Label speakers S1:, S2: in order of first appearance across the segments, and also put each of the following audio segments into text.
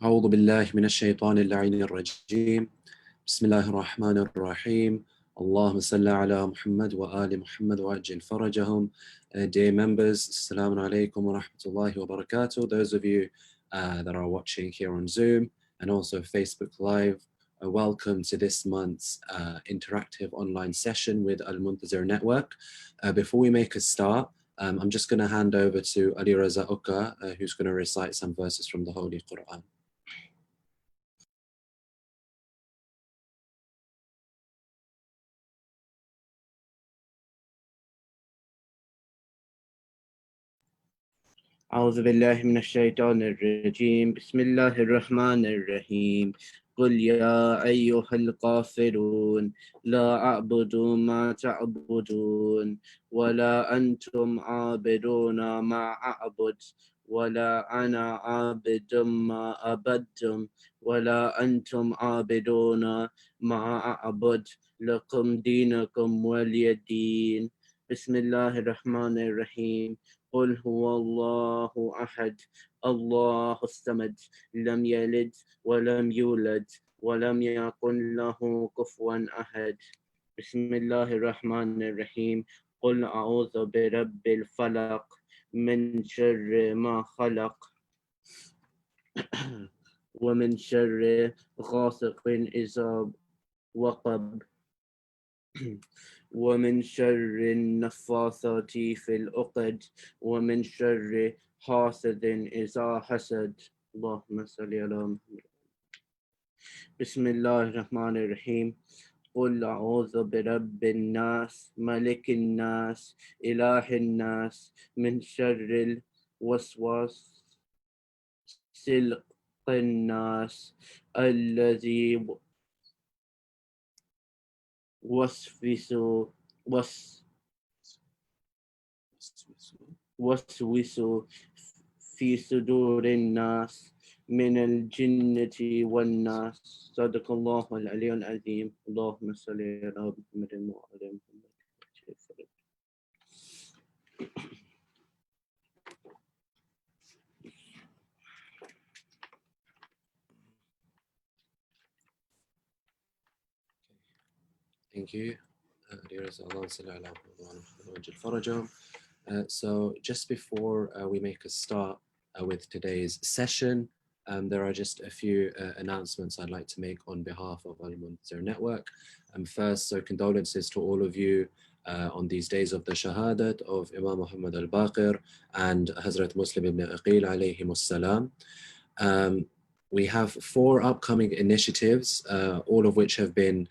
S1: أعوذ بالله من الشيطان اللعين الرجيم بسم الله الرحمن الرحيم اللهم صل على محمد وآل محمد وأجل فرجهم. Dear members, Assalamu alaikum wa rahmatullahi wa barakatuh. Those of you that are watching here on Zoom and also Facebook Live, welcome to this month's interactive online session with Al-Muntazir Network. Before we make a start, I'm just going to hand over to Ali Raza Uka, who's going to recite some verses from the Holy Quran.
S2: أعوذ بالله من الشيطان الرجيم بسم الله الرحمن الرحيم قل يا أيها الكافرون لا أعبد ما تعبدون ولا أنتم عابدون ما أعبد ولا أنا عابد ما عبدتم ولا أنتم عابدون ما أعبد لكم دينكم ولي دين بسم الله الرحمن الرحيم قل هو الله أحد الله الصمد لم يلد ولم يولد ولم يكن له كفوا أحد بسم الله الرحمن الرحيم قل أعوذ برب الفلق من شر ما خلق ومن شر غاسق إذا وقب ومن شر النفاثات في العقد ومن شر حاسد إذا حسد اللهم صل على محمد بسم الله الرحمن الرحيم قل أعوذ برب الناس ملك الناس إله الناس من شر الوسواس الناس الذي وسوس في صدور الناس من الجنة والناس صدق الله العلي العظيم اللهم صل على محمد وعلى محمد.
S1: Thank you. So just before we make a start with today's session, there are just a few announcements I'd like to make on behalf of Al-Muntazir Network. First, so condolences to all of you on these days of the Shahadat of Imam Muhammad al-Baqir and Hazrat Muslim ibn Aqil alayhim salam. We have 4 upcoming initiatives, all of which have been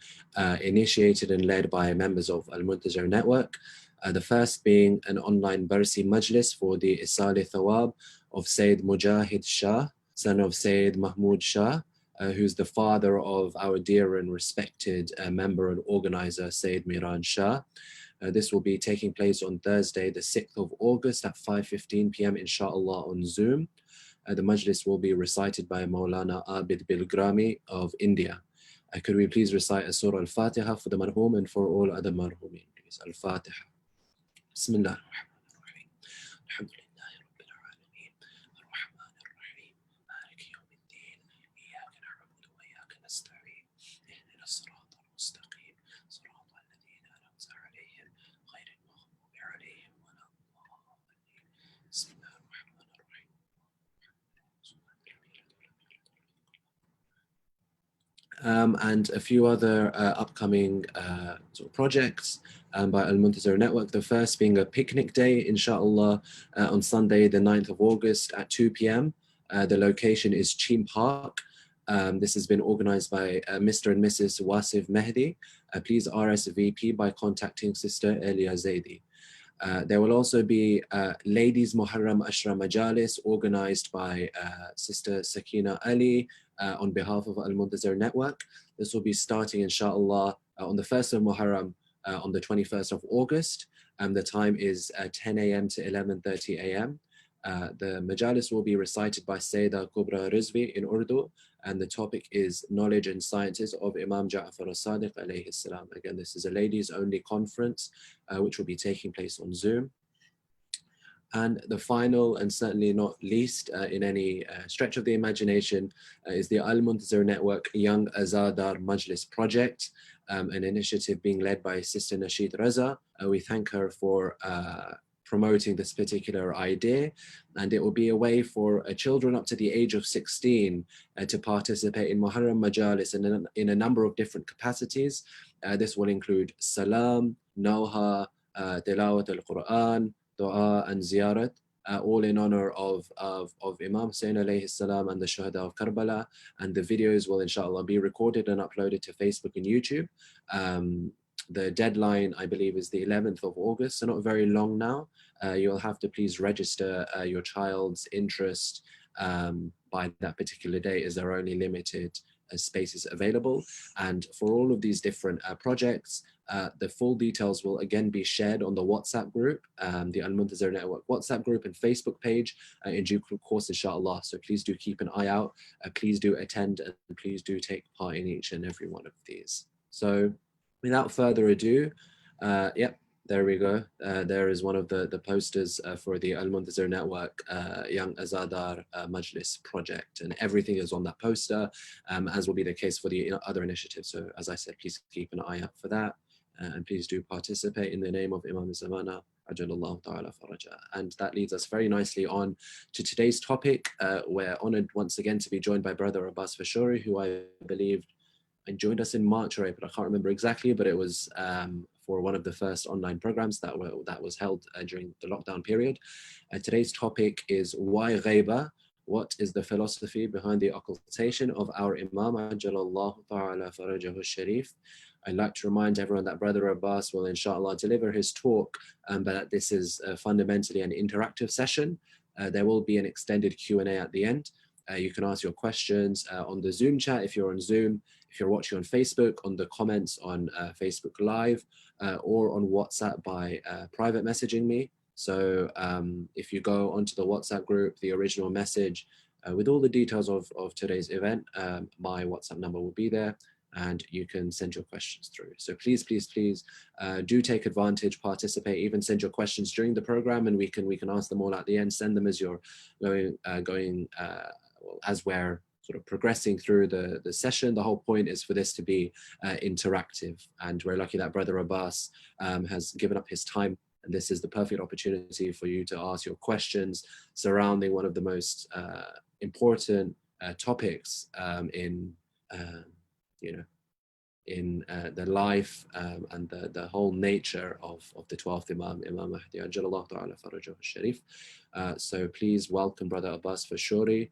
S1: initiated and led by members of Al-Muntazir Network. The first being an online Barsi Majlis for the Isali Thawab of Sayyid Mujahid Shah, son of Sayyid Mahmud Shah, who's the father of our dear and respected member and organizer, Sayyid Miran Shah. This will be taking place on Thursday, the 6th of August at 5:15 p.m. inshallah on Zoom. The Majlis will be recited by Maulana Abid Bilgrami of India. Could we please recite a Surah Al-Fatiha for the marhum and for all other marhumin, please? Al-Fatiha. Bismillah ar-Rahman ar-Rahim. Alhamdulillahi Rabbil Alameen. Ar-Rahman ar-Rahim. Maliki yawmiddin. Iyaka na'budu wa iyaka nasta'in. Ihdina as-sirata al-mustaqim. Sirata alladhina an'amta alayhim. Ghayril maghdubi alayhim wa la dhalin. Bismillah ar-Rahman ar-Rahim. And a few other upcoming sort of projects by Al-Muntazir Network. The first being a picnic day, inshallah, on Sunday, the 9th of August at 2 p.m. The location is Cheam Park. This has been organized by Mr. and Mrs. Wasif Mehdi. Please RSVP by contacting Sister Elia Zaidi. There will also be Ladies Muharram Ashra Majalis organized by Sister Sakina Ali on behalf of Al-Muntazir Network. This will be starting inshallah on the 1st of Muharram on the 21st of August. The time is 10 a.m. to 11:30 a.m. The Majalis will be recited by Sayyida Kubra Rizvi in Urdu, and the topic is Knowledge and Sciences of Imam Ja'far as-Sadiq alayhi salam. Again, this is a ladies only conference which will be taking place on Zoom. And the final, and certainly not least in any stretch of the imagination, is the Al-Muntazir Network Young Azadar Majlis Project, an initiative being led by Sister Nasheed Raza. We thank her for promoting this particular idea, and it will be a way for children up to the age of 16 to participate in Muharram Majalis in a number of different capacities. This will include Salam, Nawha, Tilawat al-Quran, Dua and Ziyarat, all in honor of Imam Hussein alayhi salam and the Shuhada of Karbala. And the videos will inshallah be recorded and uploaded to Facebook and YouTube. The deadline, I believe, is the 11th of August, so not very long now. You'll have to please register your child's interest by that particular date, as there are only limited spaces available. And for all of these different projects, the full details will again be shared on the WhatsApp group, the Al-Muntazir Network WhatsApp group and Facebook page in due course, inshallah. So please do keep an eye out, please do attend, and please do take part in each and every one of these. So without further ado, yep, there we go. There is one of the posters for the Al-Muntazir Network Young Azadar Majlis project, and everything is on that poster, as will be the case for the other initiatives. So as I said, please keep an eye out for that, and please do participate in the name of Imam Zamana, Ajalallahu Ta'ala Faraja. And that leads us very nicely on to today's topic. We're honored once again to be joined by Brother Abbas Farshori, who I believe joined us in March or April, I can't remember exactly, but it was for one of the first online programs that was held during the lockdown period. Today's topic is why Ghayba? What is the philosophy behind the occultation of our Imam, Ajalallahu Ta'ala Farajahu Sharif? I'd like to remind everyone that Brother Abbas will inshallah deliver his talk, but this is fundamentally an interactive session. There will be an extended Q&A at the end. You can ask your questions on the Zoom chat if you're on Zoom, if you're watching on Facebook, on the comments on Facebook Live, or on WhatsApp by private messaging me. So if you go onto the WhatsApp group, the original message with all the details of today's event, my WhatsApp number will be there, and you can send your questions through. So please, please, please do take advantage, participate, even send your questions during the program, and we can ask them all at the end. Send them as you're as we're sort of progressing through the session. The whole point is for this to be interactive, and we're lucky that Brother Abbas has given up his time, and this is the perfect opportunity for you to ask your questions surrounding one of the most important topics in the life and the whole nature of the 12th Imam, Imam Mahdi Ajalallahu Ta'ala Farajahu Sharif. So please welcome Brother Abbas Farshori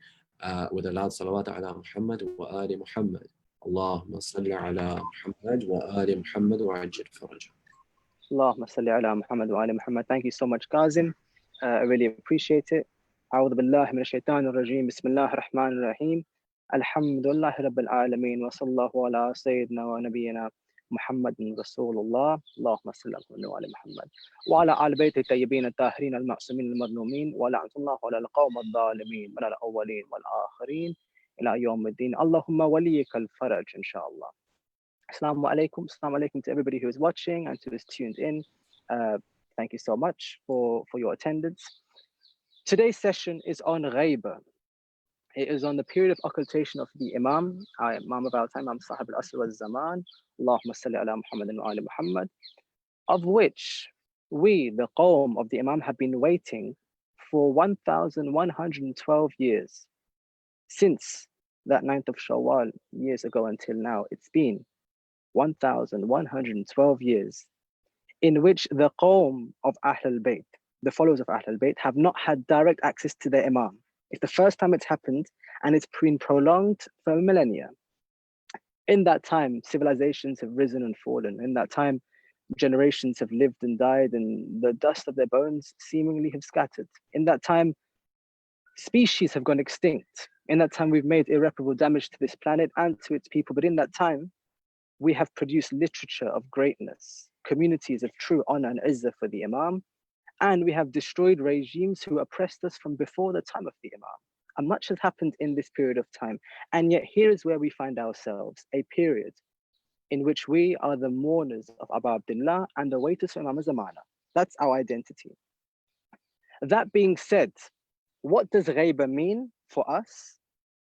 S1: with a loud salawat ala Muhammad wa ali Muhammad. Allahumma salli ala Muhammad wa ali Muhammad wa ajil farajah.
S3: Allahumma salli ala Muhammad wa ali Muhammad. Thank you so much, Kazim. I really appreciate it. أعوذ بالله من الشيطان الرجيم. بسم الله الرحمن الرحيم. الحمد لله رب العالمين وصلى الله على سيدنا ونبينا محمد رسول الله. اللهم صل على محمد وعلى آل بيته الطيبين الطاهرين المعصومين المظلومين ولعنة الله على القوم الظالمين من الأولين والآخرين إلى يوم الدين. اللهم وليك الفرج إن شاء الله. Assalamu alaikum. Assalamu alaikum to everybody who is watching and who is tuned in. Thank you so much for your attendance. Today's session is on Ghayba. It is on the period of occultation of the Imam, Imam of our time, Imam Sahib al-Asr wal-Zaman, Allahumma salli ala Muhammad wa ali Muhammad, of which we, the Qawm of the Imam, have been waiting for 1,112 years. Since that 9th of Shawwal, years ago until now, it's been 1,112 years in which the Qawm of Ahlul Bayt, the followers of Ahlul Bayt, have not had direct access to their Imam. It's the first time it's happened, and it's been prolonged for millennia. In that time, civilizations have risen and fallen. In that time, generations have lived and died, and the dust of their bones seemingly have scattered. In that time, species have gone extinct. In that time, we've made irreparable damage to this planet and to its people. But in that time, we have produced literature of greatness, communities of true honor and izzah for the Imam, and we have destroyed regimes who oppressed us from before the time of the Imam. And much has happened in this period of time. And yet here is where we find ourselves, a period in which we are the mourners of Abu Abdullah and the waiters for Imam Zamana. That's our identity. That being said, what does Ghayba mean for us?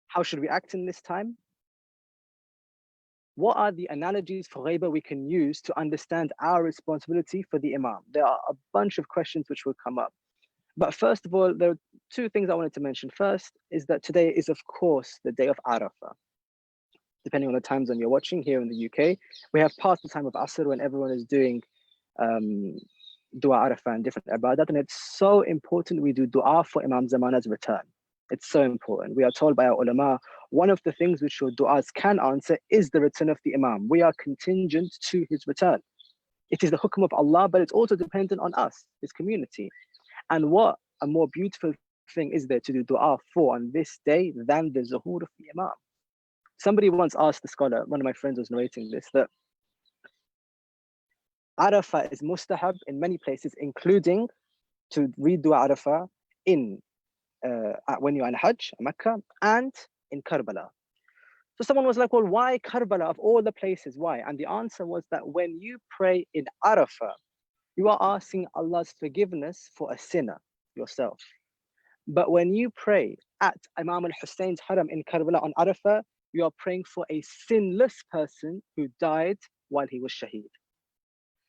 S3: How should we act in this time? What are the analogies for Ghayba we can use to understand our responsibility for the Imam? There are a bunch of questions which will come up. But first of all, there are two things I wanted to mention. First is that today is, of course, the day of Arafah. Depending on the time zone you're watching here in the UK, we have past the time of Asr when everyone is doing dua Arafah and different ibadat. And it's so important we do dua for Imam Zamana's return. It's so important. We are told by our ulama, one of the things which your du'as can answer is the return of the Imam. We are contingent to his return. It is the hukm of Allah, but it's also dependent on us, his community. And what a more beautiful thing is there to do dua for on this day than the zuhur of the Imam? Somebody once asked the scholar, one of my friends was narrating this, that Arafah is mustahab in many places, including to read dua Arafah when you're in Hajj, Mecca, and in Karbala. So someone was like, well, why Karbala of all the places? Why? And the answer was that when you pray in Arafah, you are asking Allah's forgiveness for a sinner, yourself. But when you pray at Imam al-Hussein's haram in Karbala on Arafah, you are praying for a sinless person who died while he was shaheed.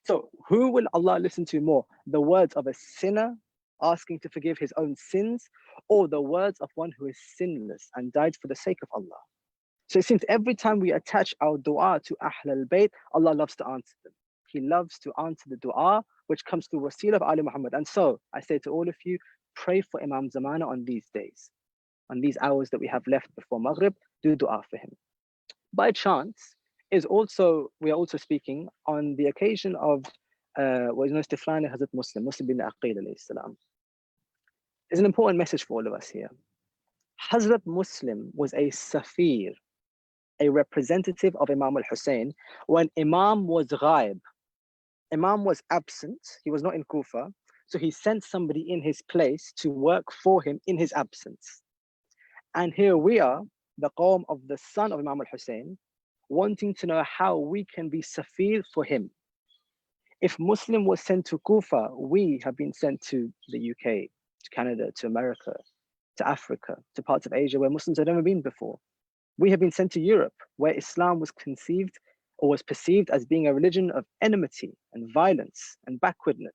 S3: So who will Allah listen to more? The words of a sinner asking to forgive his own sins, or the words of one who is sinless and died for the sake of Allah? So it seems every time we attach our dua to Ahl al-Bayt, Allah loves to answer them. He loves to answer the dua which comes through wasila of Ali Muhammad. And so I say to all of you, pray for Imam Zamana on these days, on these hours that we have left before Maghrib, do dua for him. By chance, we are also speaking on the occasion of Istiflan Hazrat Muslim bin Aqil alayhi salam. There's an important message for all of us here. Hazrat Muslim was a safir, a representative of Imam al-Hussein when Imam was ghaib. Imam was absent, he was not in Kufa, so he sent somebody in his place to work for him in his absence. And here we are, the qawm of the son of Imam al-Hussein, wanting to know how we can be safir for him. If Muslim was sent to Kufa, we have been sent to the UK, to Canada, to America, to Africa, to parts of Asia where Muslims had never been before. We have been sent to Europe, where Islam was conceived or was perceived as being a religion of enmity and violence and backwardness.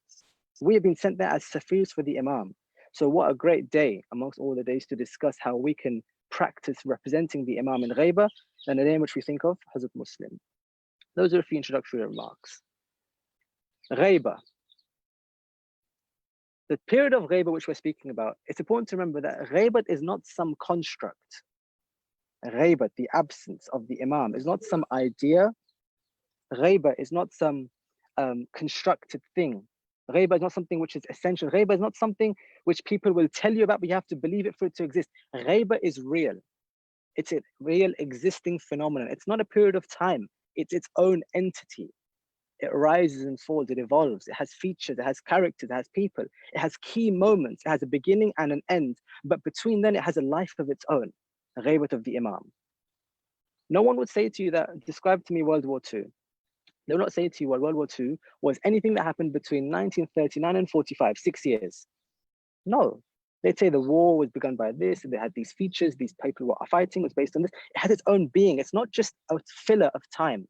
S3: We have been sent there as safirs for the Imam. So what a great day amongst all the days to discuss how we can practice representing the Imam in Ghayba, and a day in which we think of Hazrat Muslim. Those are a few introductory remarks. Ghayba. The period of Ghayba which we're speaking about, it's important to remember that Ghaybat is not some construct. Ghaybat, the absence of the Imam, is not some idea. Ghayba is not some constructed thing. Ghayba is not something which is essential. Ghayba is not something which people will tell you about, but you have to believe it for it to exist. Ghayba is real. It's a real existing phenomenon. It's not a period of time. It's its own entity. It rises and falls, it evolves, it has features, it has characters, it has people, it has key moments, it has a beginning and an end, but between then it has a life of its own, a Ghaybat of the Imam. No one would say to you that, describe to me World War II. They will not say to you, well, World War II was anything that happened between 1939 and 45, 6 years. No, they'd say the war was begun by this, and they had these features, these people were fighting, was based on this. It has its own being. It's not just a filler of time.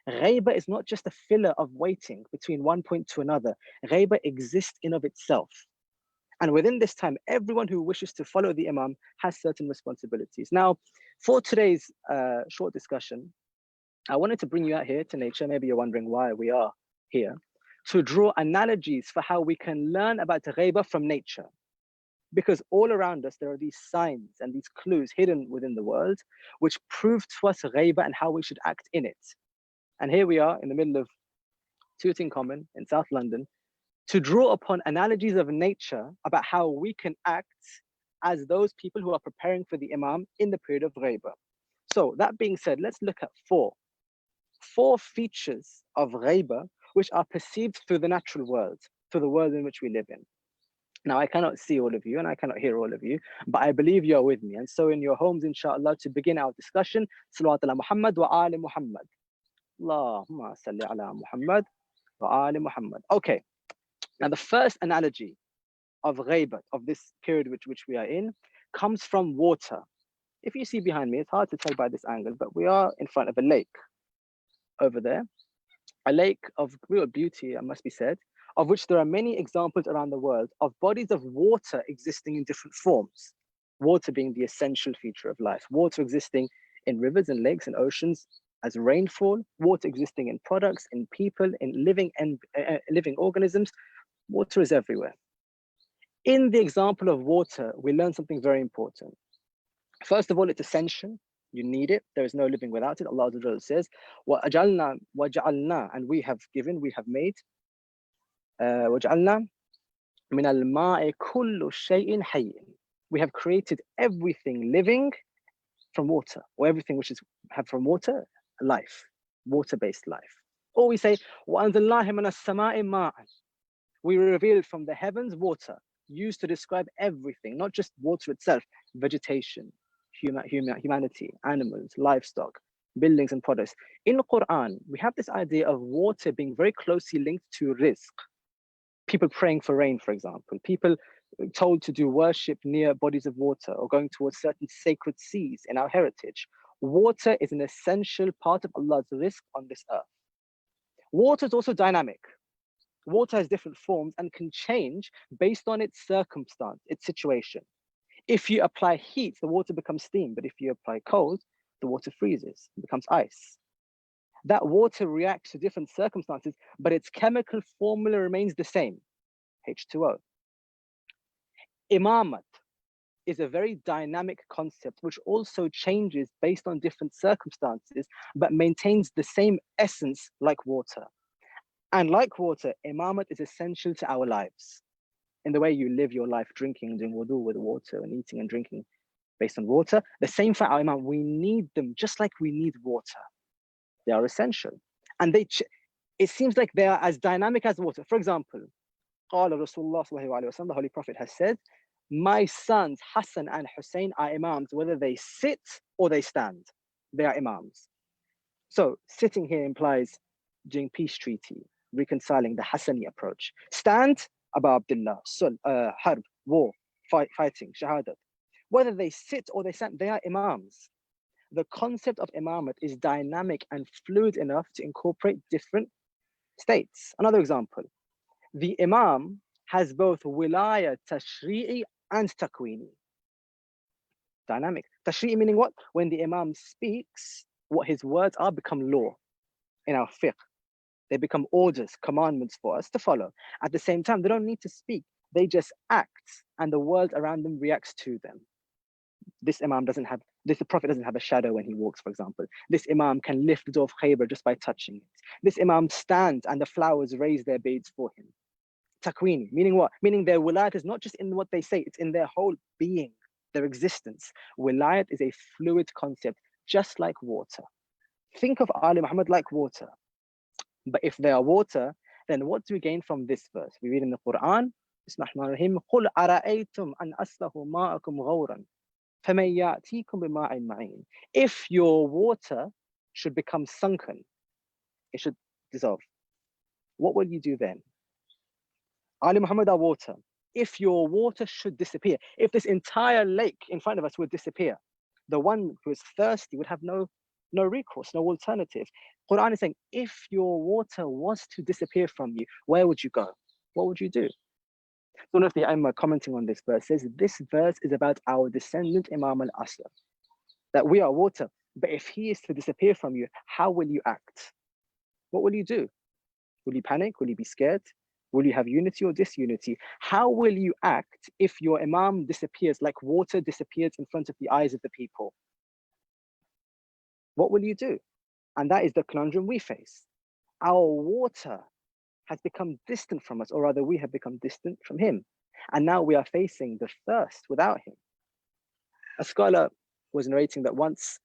S3: Ghayba is not just a filler of waiting between one point to another. Ghayba exists in of itself. And within this time, everyone who wishes to follow the Imam has certain responsibilities. Now, for today's short discussion, I wanted to bring you out here to nature. Maybe you're wondering why we are here, to draw analogies for how we can learn about Ghayba from nature. Because all around us, there are these signs and these clues hidden within the world, which prove to us Ghayba and how we should act in it. And here we are in the middle of Tooting Common in South London to draw upon analogies of nature about how we can act as those people who are preparing for the Imam in the period of Ghayba. So that being said, let's look at four features of Ghayba which are perceived through the natural world, through the world in which we live in. Now, I cannot see all of you and I cannot hear all of you, but I believe you're with me. And so in your homes, inshallah, to begin our discussion, Salawat ala Muhammad wa ali Muhammad. Allahumma salli ala Muhammad wa ali Muhammad. Okay, now the first analogy of Ghayba, of this period which we are in, comes from water. If you see behind me, it's hard to tell by this angle, but we are in front of a lake over there. A lake of real beauty, it must be said, of which there are many examples around the world of bodies of water existing in different forms. Water being the essential feature of life. Water existing in rivers and lakes and oceans as rainfall. Water existing in products, in people, in living organisms. Water is everywhere. In the example of water, we learn something very important. First of all, it's essential. You need it. There is no living without it. Allah says, وَجَعَلْنَا, and we have given, we have made, وَجَعَلْنَا مِنَ الْمَاءِ كُلُّ شَيْءٍ حَيٍّ. We have created everything living from water, or everything which is have from water, life, water-based life. Or we say, وَأَنزَلْنَاهِ مِنَ السَّمَاءِ مَاءً. We revealed from the heavens water, used to describe everything, not just water itself, vegetation, humanity, animals, livestock, buildings and products. In the Quran, we have this idea of water being very closely linked to rizq. People praying for rain, for example, people told to do worship near bodies of water or going towards certain sacred seas in our heritage. Water is an essential part of Allah's rizq on this earth. Water is also dynamic. Water has different forms and can change based on its circumstance, its situation. If you apply heat, the water becomes steam, but if you apply cold, the water freezes, it becomes ice. That water reacts to different circumstances, but its chemical formula remains the same, H2O. Imamat is a very dynamic concept which also changes based on different circumstances, but maintains the same essence like water. And like water, imamat is essential to our lives. In the way you live your life, drinking and doing wudu with water and eating and drinking based on water, the same for our imam. We need them just like we need water. They are essential. And it seems like they are as dynamic as water. For example, قال Rasulullah sallallahu alaihi wasallam, the Holy Prophet has said, my sons Hassan and Hussein are imams, whether they sit or they stand. They are imams. So sitting here implies doing peace treaty, reconciling the Hassani approach. Stand, Abu Abdullah, harb, war, fighting, shahadat. Whether they sit or they stand, they are imams. The concept of imamat is dynamic and fluid enough to incorporate different states. Another example, the imam has both wilaya tashri'i and takwini. Dynamic. Tashri'i meaning what? When the imam speaks, what his words are become law in our fiqh. They become orders, commandments for us to follow. At the same time, they don't need to speak. They just act, and the world around them reacts to them. This imam the Prophet doesn't have a shadow when he walks, for example. This imam can lift the door of Ghayba just by touching it. This imam stands and the flowers raise their beads for him. Takwini, meaning what? Meaning their wilayat is not just in what they say, it's in their whole being, their existence. Wilayat is a fluid concept, just like water. Think of Ali Muhammad like water. But if they are water, then what do we gain from this verse? We read in the Quran, Bismillahir-Rahmanir-Rahim, قُلْ أَرَأَيْتُمْ أَنْ أَصْلَهُ مَاءَكُمْ غَوْرًا فَمَنْ يَأْتِيكُمْ بِمَاءٍ مَعِينٍ. If your water should become sunken, it should dissolve, what will you do then? Ali Muhammad are water. If your water should disappear, if this entire lake in front of us would disappear, the one who is thirsty would have no recourse, no alternative. Quran is saying, if your water was to disappear from you, where would you go? What would you do? One of the Imam commenting on this verse says, this verse is about our descendant Imam al-Asr, that we are water, but if he is to disappear from you, how will you act? What will you do? Will you panic? Will you be scared? Will you have unity or disunity? How will you act if your Imam disappears like water disappears in front of the eyes of the people? What will you do? And that is the conundrum we face. Our water has become distant from us, or rather we have become distant from him. And now we are facing the thirst without him. A scholar was narrating that once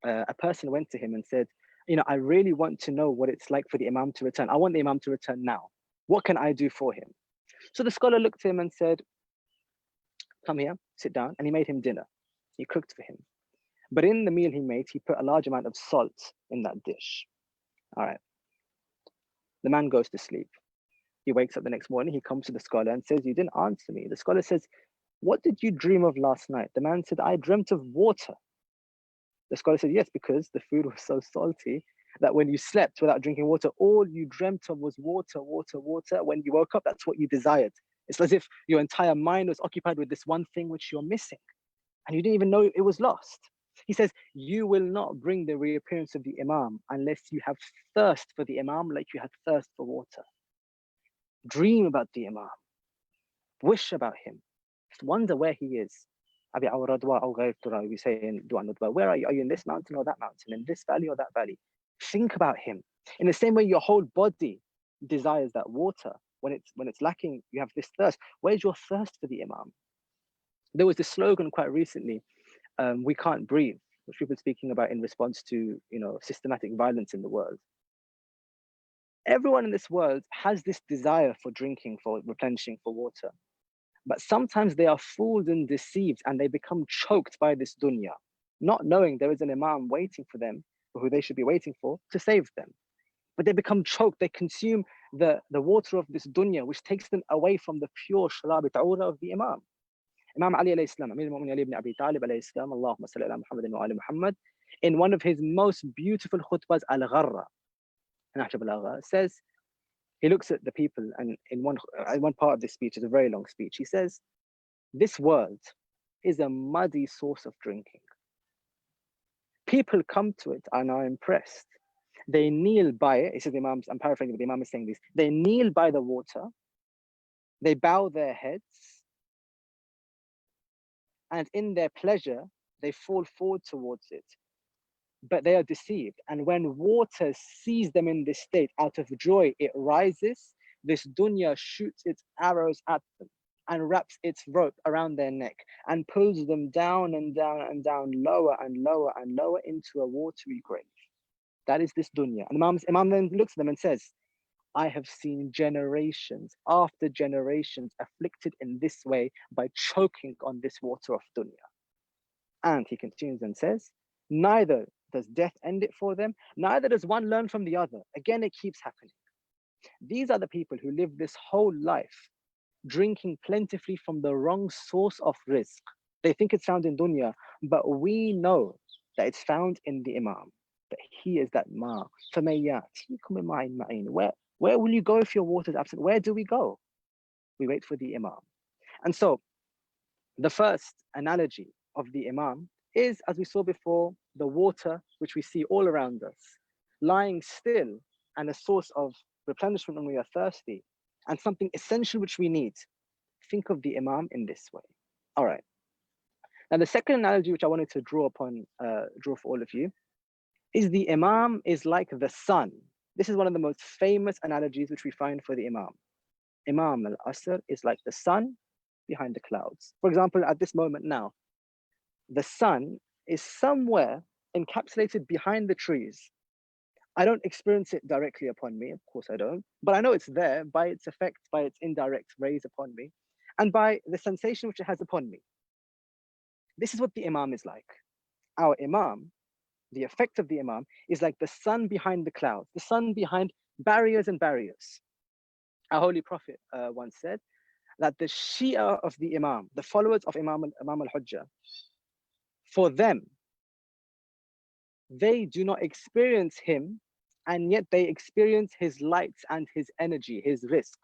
S3: a person went to him and said, I really want to know what it's like for the Imam to return. I want the Imam to return now. What can I do for him? So the scholar looked at him and said, come here, sit down. And he made him dinner. He cooked for him. But in the meal he made, he put a large amount of salt in that dish. All right. The man goes to sleep. He wakes up the next morning, he comes to the scholar and says, you didn't answer me. The scholar says, what did you dream of last night? The man said, I dreamt of water. The scholar said, yes, because the food was so salty that when you slept without drinking water, all you dreamt of was water, water, water. When you woke up, that's what you desired. It's as if your entire mind was occupied with this one thing which you're missing, and you didn't even know it was lost. He says, you will not bring the reappearance of the Imam unless you have thirst for the Imam like you had thirst for water. Dream about the Imam. Wish about him. Just wonder where he is. We say in Dua Nudwa, where are you? Are you in this mountain or that mountain? In this valley or that valley? Think about him. In the same way your whole body desires that water. When it's lacking, you have this thirst. Where's your thirst for the Imam? There was this slogan quite recently, we can't breathe, which we've been speaking about in response to systematic violence in the world. Everyone in this world has this desire for drinking, for replenishing, for water. But sometimes they are fooled and deceived and they become choked by this dunya, not knowing there is an Imam waiting for them, or who they should be waiting for, to save them. But they become choked, they consume the water of this dunya, which takes them away from the pure sharab ta'ura of the Imam. Imam Ali alayhi salam, Amir al-Mu'minin Ali ibn Abi Talib alayhi salam, Allahumma salli ala Muhammadin wa ali Muhammad, in one of his most beautiful khutbahs, Al-Gharra, says, he looks at the people, and in one part of this speech, is a very long speech, he says, this world is a muddy source of drinking. People come to it and are impressed. They kneel by it. He says, I'm paraphrasing, but the Imam is saying this. They kneel by the water. They bow their heads. And in their pleasure, they fall forward towards it. But they are deceived. And when water sees them in this state, out of joy, it rises. This dunya shoots its arrows at them and wraps its rope around their neck and pulls them down and down and down, lower and lower and lower into a watery grave. That is this dunya. And Imam then looks at them and says, I have seen generations after generations afflicted in this way by choking on this water of dunya. And he continues and says, neither does death end it for them, neither does one learn from the other. Again, it keeps happening. These are the people who live this whole life drinking plentifully from the wrong source of rizq. They think it's found in dunya, but we know that it's found in the Imam. That he is that ma. Where will you go if your water is absent? Where do we go? We wait for the Imam. And so the first analogy of the Imam is, as we saw before, the water which we see all around us, lying still and a source of replenishment when we are thirsty, and something essential which we need. Think of the Imam in this way. All right. Now the second analogy which I wanted to draw for all of you is the Imam is like the sun. This is one of the most famous analogies which we find for the Imam. Imam al-Asr is like the sun behind the clouds. For example, at this moment now, the sun is somewhere encapsulated behind the trees. I don't experience it directly upon me, of course I don't, but I know it's there by its effect, by its indirect rays upon me, and by the sensation which it has upon me. This is what the Imam is like. Our Imam, the effect of the Imam, is like the sun behind the clouds, the sun behind barriers and barriers. Our Holy Prophet once said that the Shia of the Imam, the followers of Imam al-Hujjah, for them, they do not experience him, and yet they experience his light and his energy, his rizq.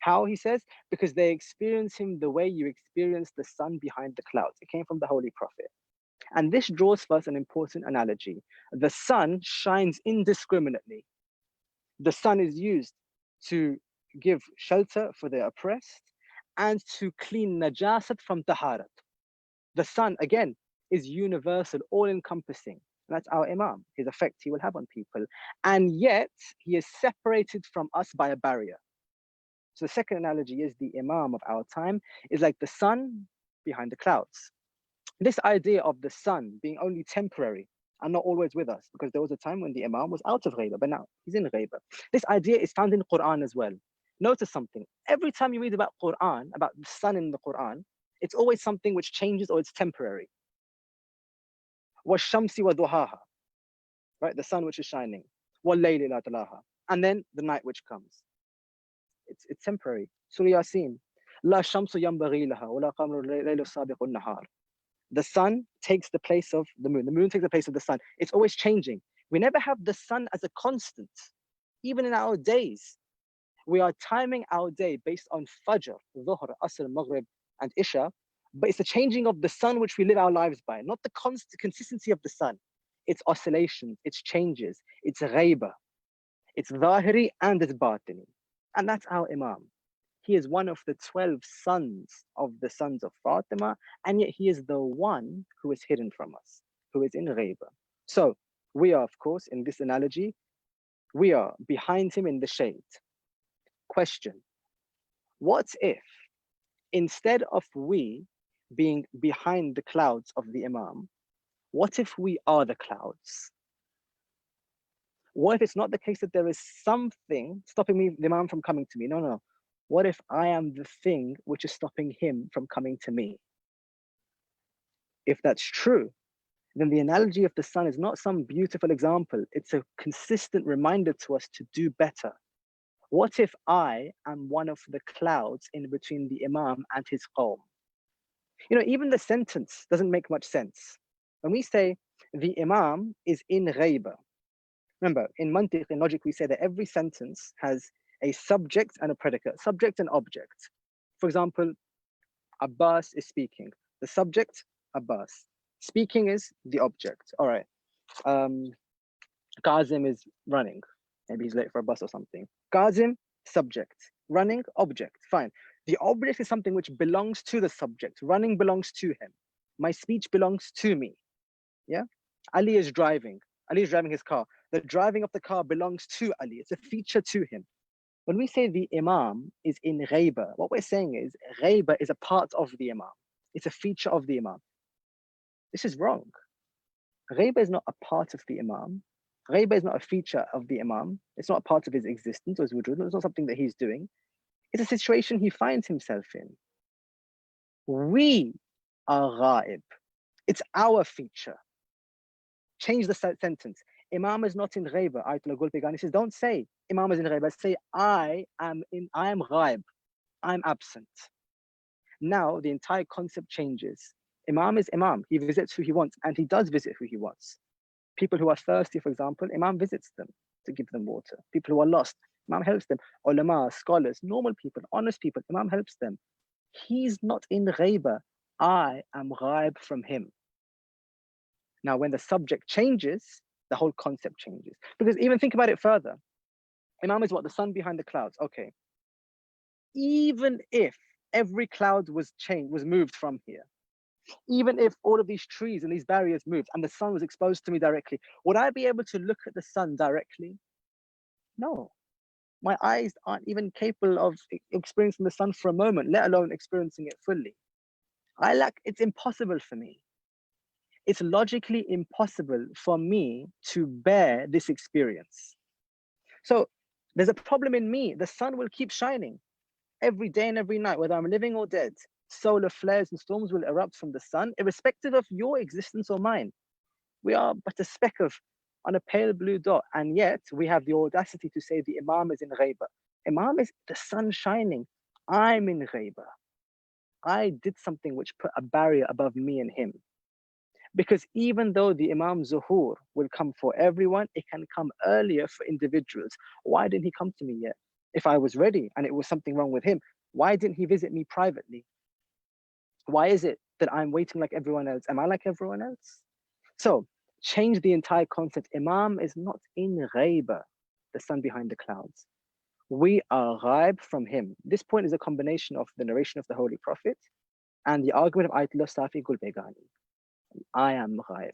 S3: How, he says? Because they experience him the way you experience the sun behind the clouds. It came from the Holy Prophet. And this draws for us an important analogy. The sun shines indiscriminately. The sun is used to give shelter for the oppressed and to clean najasat from taharat. The sun, again, is universal, all-encompassing. That's our Imam, his effect he will have on people. And yet, he is separated from us by a barrier. So the second analogy is the Imam of our time is like the sun behind the clouds. This idea of the sun being only temporary and not always with us, because there was a time when the Imam was out of Ghayba, but now he's in Ghayba. This idea is found in the Quran as well. Notice something. Every time you read about Quran, about the sun in the Quran, it's always something which changes or it's temporary. وَالشَّمْسِ وَضُحَاهَا, right? The sun which is shining. وَاللَّيْلِ لَا تَلَاهَا. And then the night which comes. It's temporary. Surah Yasin. La shamsu yanbaghi laha wa la qamaru laylu sabiqun nahar. The sun takes the place of the moon. The moon takes the place of the sun. It's always changing. We never have the sun as a constant. Even in our days, we are timing our day based on Fajr, Dhuhr, Asr, Maghrib, and Isha. But it's the changing of the sun which we live our lives by, not the constant consistency of the sun. It's oscillations, it's changes, it's Ghayba, it's Zahiri and it's Batini. And that's our Imam. He is one of the 12 sons of the sons of Fatima, and yet he is the one who is hidden from us, who is in Ghayba. So we are, of course, in this analogy, we are behind him in the shade. Question: what if instead of we being behind the clouds of the Imam, what if we are the clouds? What if it's not the case that there is something stopping me, the Imam, from coming to me? No, no. What if I am the thing which is stopping him from coming to me? If that's true, then the analogy of the sun is not some beautiful example. It's a consistent reminder to us to do better. What if I am one of the clouds in between the Imam and his qawm? You know, even the sentence doesn't make much sense. When we say the Imam is in Ghayba, remember, in mantiq, in logic, we say that every sentence has a subject and a predicate, subject and object. For example, Abbas is speaking. The subject, Abbas. Speaking is the object. All right. Kazim is running. Maybe he's late for a bus or something. Kazim, subject. Running, object. Fine. The object is something which belongs to the subject. Running belongs to him. My speech belongs to me. Yeah? Ali is driving. Ali is driving his car. The driving of the car belongs to Ali. It's a feature to him. When we say the Imam is in Ghayba, what we're saying is Ghayba is a part of the Imam. It's a feature of the Imam. This is wrong. Ghayba is not a part of the Imam. Ghayba is not a feature of the Imam. It's not a part of his existence or his wujud. It's not something that he's doing. It's a situation he finds himself in. We are Ghaib. It's our feature. Change the sentence. Imam is not in Ghayba. Ayatollah Gulpegani says, don't say Imam is in Ghayba. Say I am Ghaib. I'm absent. Now the entire concept changes. Imam is Imam. He visits who he wants, and he does visit who he wants. People who are thirsty, for example, Imam visits them to give them water. People who are lost, Imam helps them. Ulama, scholars, normal people, honest people, Imam helps them. He's not in Ghayba. I am Ghaib from him. Now, when the subject changes, the whole concept changes. Because even think about it further. Imam is what? The sun behind the clouds. Okay. Even if every cloud was moved from here, even if all of these trees and these barriers moved and the sun was exposed to me directly, would I be able to look at the sun directly? No. My eyes aren't even capable of experiencing the sun for a moment, let alone experiencing it fully. It's impossible for me. It's logically impossible for me to bear this experience. So there's a problem in me. The sun will keep shining every day and every night, whether I'm living or dead. Solar flares and storms will erupt from the sun, irrespective of your existence or mine. We are but a speck on a pale blue dot, and yet we have the audacity to say the Imam is in Ghayba. Imam is the sun shining. I'm in Ghayba. I did something which put a barrier above me and him. Because even though the Imam Zuhur will come for everyone, it can come earlier for individuals. Why didn't he come to me yet? If I was ready and it was something wrong with him, why didn't he visit me privately? Why is it that I'm waiting like everyone else? Am I like everyone else? So change the entire concept. Imam is not in Ghayba, the sun behind the clouds. We are Ghaib from him. This point is a combination of the narration of the Holy Prophet and the argument of Ayatollah Safi Gulbegani. I am Ghaib.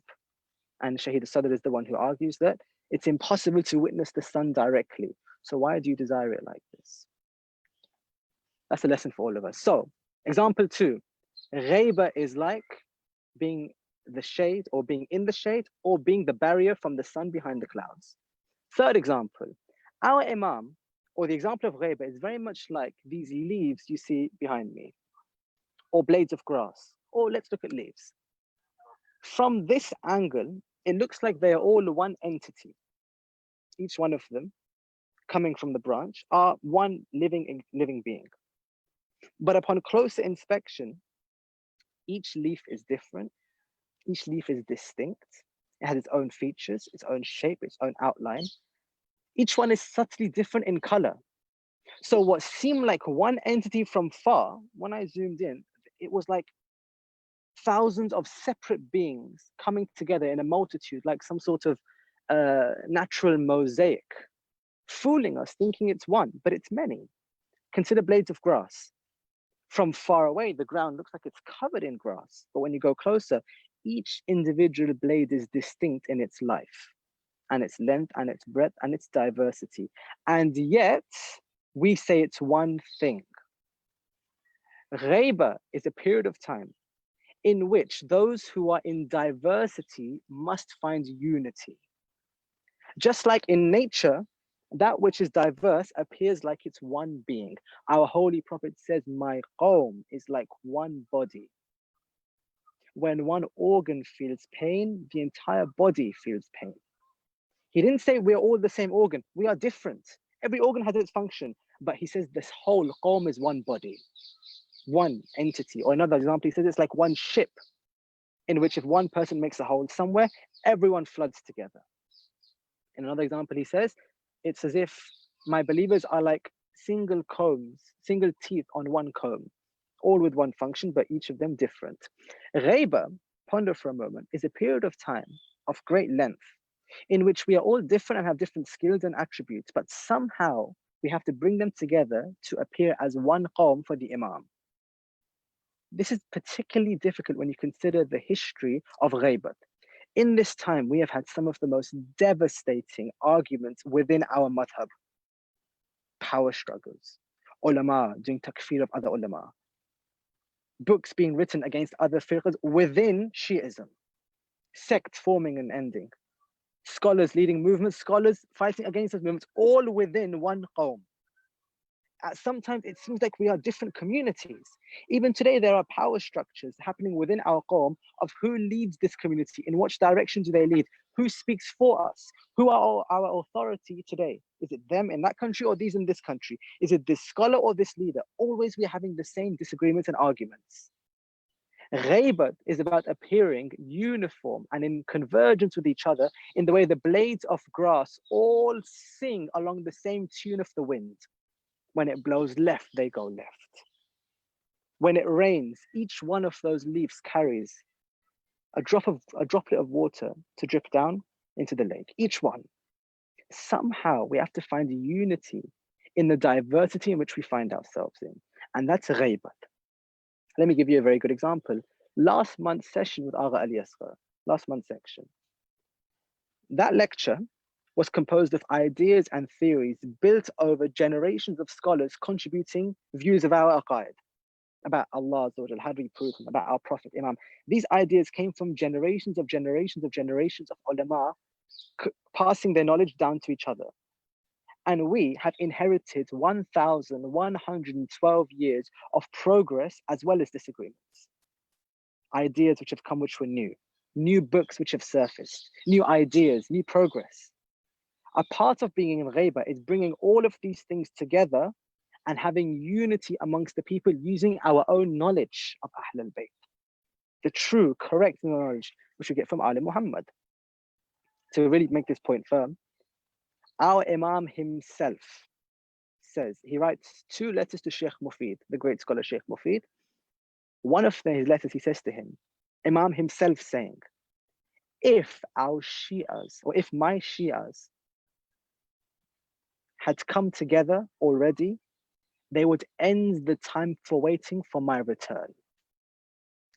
S3: And Shahid Sadr is the one who argues that it's impossible to witness the sun directly. So why do you desire it like this? That's a lesson for all of us. So, example 2, Ghayba is like being the shade or being in the shade or being the barrier from the sun behind the clouds. Third example, our Imam, or the example of Ghayba, is very much like these leaves you see behind me, or blades of grass, or let's look at leaves. From this angle, it looks like they are all one entity, each one of them coming from the branch are one living being. But upon closer inspection, each leaf is different. Each leaf is distinct. It has its own features, its own shape, its own outline. Each one is subtly different in color. So what seemed like one entity from far, when I zoomed in, it was like thousands of separate beings coming together in a multitude, like some sort of natural mosaic, fooling us, thinking it's one, but it's many. Consider blades of grass. From far away, the ground looks like it's covered in grass, but when you go closer, each individual blade is distinct in its life, and its length, and its breadth, and its diversity. And yet, we say it's one thing. Ghayba is a period of time in which those who are in diversity must find unity. Just like in nature, that which is diverse appears like it's one being. Our holy prophet says, my qawm is like one body. When one organ feels pain, the entire body feels pain. He didn't say we're all the same organ. We are different. Every organ has its function, but he says this whole qawm is one body, one entity. Or another example, he says it's like one ship in which if one person makes a hole somewhere, everyone floods together. In another example, he says, it's as if my believers are like single combs, single teeth on one comb, all with one function, but each of them different. Ghayba, ponder for a moment, is a period of time of great length in which we are all different and have different skills and attributes, but somehow we have to bring them together to appear as one qawm for the Imam. This is particularly difficult when you consider the history of Ghaybat. In this time, we have had some of the most devastating arguments within our madhab. Power struggles, ulama doing takfir of other ulama, books being written against other firqas within Shi'ism, sects forming and ending, scholars leading movements, scholars fighting against those movements, all within one qawm. Sometimes it seems like we are different communities. Even today, there are power structures happening within our qawm of who leads this community, in which direction do they lead, who speaks for us, who are our authority today. Is it them in that country or these in this country? Is it this scholar or this leader? Always we're having the same disagreements and arguments. Ghaybat is about appearing uniform and in convergence with each other in the way the blades of grass all sing along the same tune of the wind. When it blows left, they go left. When it rains, each one of those leaves carries a droplet of water to drip down into the lake, each one. Somehow we have to find unity in the diversity in which we find ourselves in. And that's Ghaybat. Let me give you a very good example. Last month's session with Agha Ali Asghar, last month's section. That lecture was composed of ideas and theories built over generations of scholars contributing views of our aqaid, about Allah, how do we prove him, about our Prophet, Imam. These ideas came from generations of ulama passing their knowledge down to each other. And we have inherited 1,112 years of progress as well as disagreements. Ideas which have come which were new books which have surfaced, new ideas, new progress. A part of being in Ghayba is bringing all of these things together and having unity amongst the people using our own knowledge of Ahl al-Bayt. The true, correct knowledge which we get from Ali Muhammad. To really make this point firm, our Imam himself says, he writes 2 letters to Sheikh Mufid, the great scholar Sheikh Mufid. One of his letters, he says to him, Imam himself saying, if our Shi'as, or if my Shi'as had come together already, they would end the time for waiting for my return.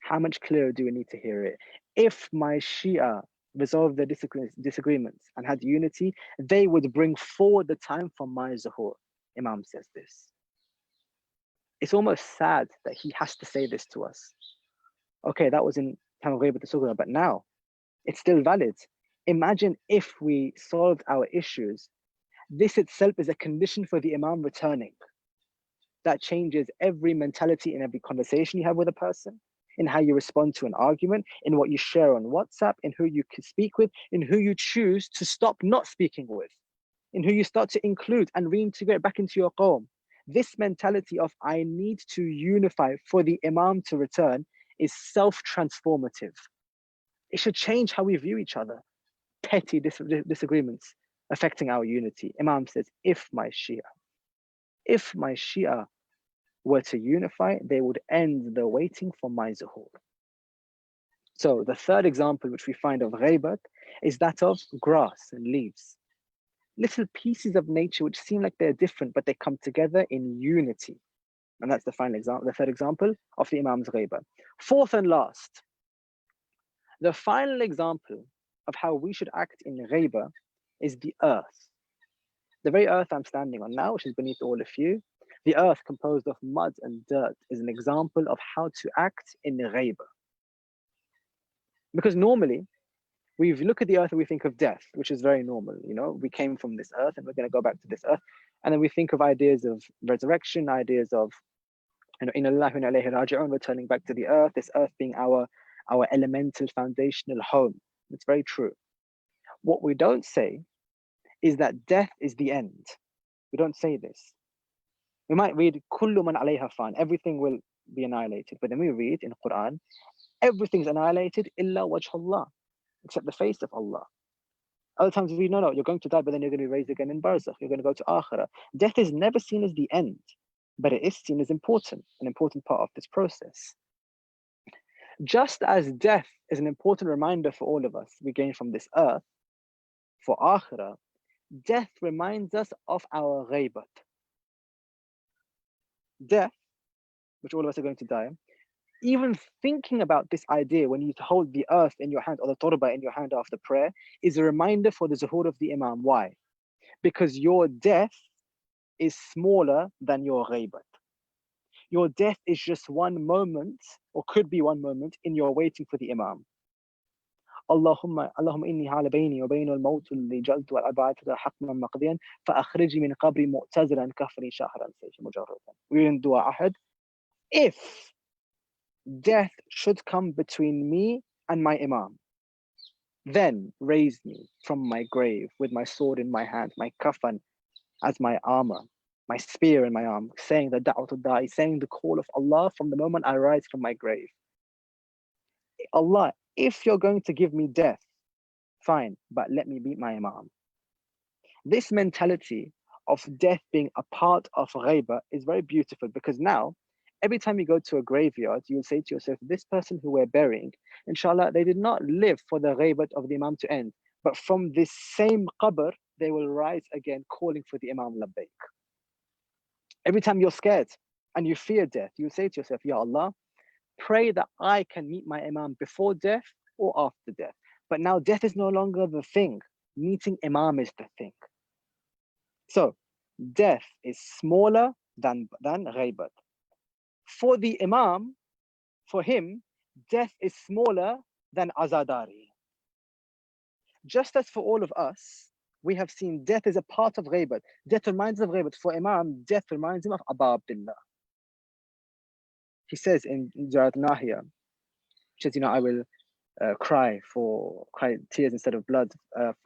S3: How much clearer do we need to hear it? If my Shia resolved their disagreements and had unity, they would bring forward the time for my zuhur. Imam says this. It's almost sad that he has to say this to us. Okay, that was in time of Ghaybat al-Sughra, but now it's still valid. Imagine if we solved our issues. This itself is a condition for the Imam returning. That changes every mentality in every conversation you have with a person, in how you respond to an argument, in what you share on WhatsApp, in who you can speak with, in who you choose to stop not speaking with. in who you start to include and reintegrate back into your qawm. This mentality of I need to unify for the Imam to return is self-transformative. It should change how we view each other. Petty disagreements affecting our unity. Imam says, if my Shia were to unify, they would end the waiting for my zuhur. So the third example which we find of ghaybat is that of grass and leaves. Little pieces of nature which seem like they're different, but they come together in unity. And that's the final example, the third example of the Imam's ghaybat. Fourth and last, the final example of how we should act in ghayba is the earth. The very earth I'm standing on now, which is beneath all of you, the earth composed of mud and dirt is an example of how to act in ghayba. Because normally, we look at the earth and we think of death, which is very normal. You know, we came from this earth and we're going to go back to this earth. And then we think of ideas of resurrection, ideas of, you know, inna lillahi wa inna ilayhi raji'un, returning back to the earth, this earth being our elemental foundational home. It's very true. What we don't say is that death is the end. We don't say this. We might read kullu man alayha fan, everything will be annihilated. But then we read in Quran, everything's annihilated illa wajhullah, except the face of Allah. Other times we know, no, you're going to die, but then you're going to be raised again in barzakh. You're going to go to akhirah. Death is never seen as the end, but it is seen as important, an important part of this process. Just as death is an important reminder for all of us we gain from this earth, for akhirah, death reminds us of our ghaybat. Death, which all of us are going to die, even thinking about this idea when you hold the earth in your hand or the turba in your hand after prayer is a reminder for the zuhur of the Imam. Why? Because your death is smaller than your ghaybat. Your death is just one moment, or could be one moment, in your waiting for the Imam. Allahumma inni ala bayni wa bayna al-mawt alladhi jaltu al-ab'ata haqman maqdiyan fa akhrijni min qabri mu'tazilan kafri shahran mujarradan. We didn't do ahad. If death should come between me and my Imam, then raise me from my grave with my sword in my hand, my kafan as my armor, my spear in my arm, saying the da'watul da'i, saying the call of Allah from the moment I rise from my grave. Allah, if you're going to give me death, fine, but let me beat my Imam. This mentality of death being a part of ghayba is very beautiful, because now, every time you go to a graveyard, you will say to yourself, this person who we're burying, inshallah, they did not live for the ghaybat of the Imam to end, but from this same qabr, they will rise again calling for the Imam labbaik. Every time you're scared and you fear death, you say to yourself, Ya Allah, pray that I can meet my Imam before death or after death. But now death is no longer the thing. Meeting Imam is the thing. So death is smaller than ghaybat. For the Imam, for him, death is smaller than azadari. Just as for all of us, we have seen death is a part of ghaybat. Death reminds us of ghaybat. For Imam, death reminds him of Aba Abdullah. He says in Jarat Nahia, he says, you know, I will cry tears instead of blood. That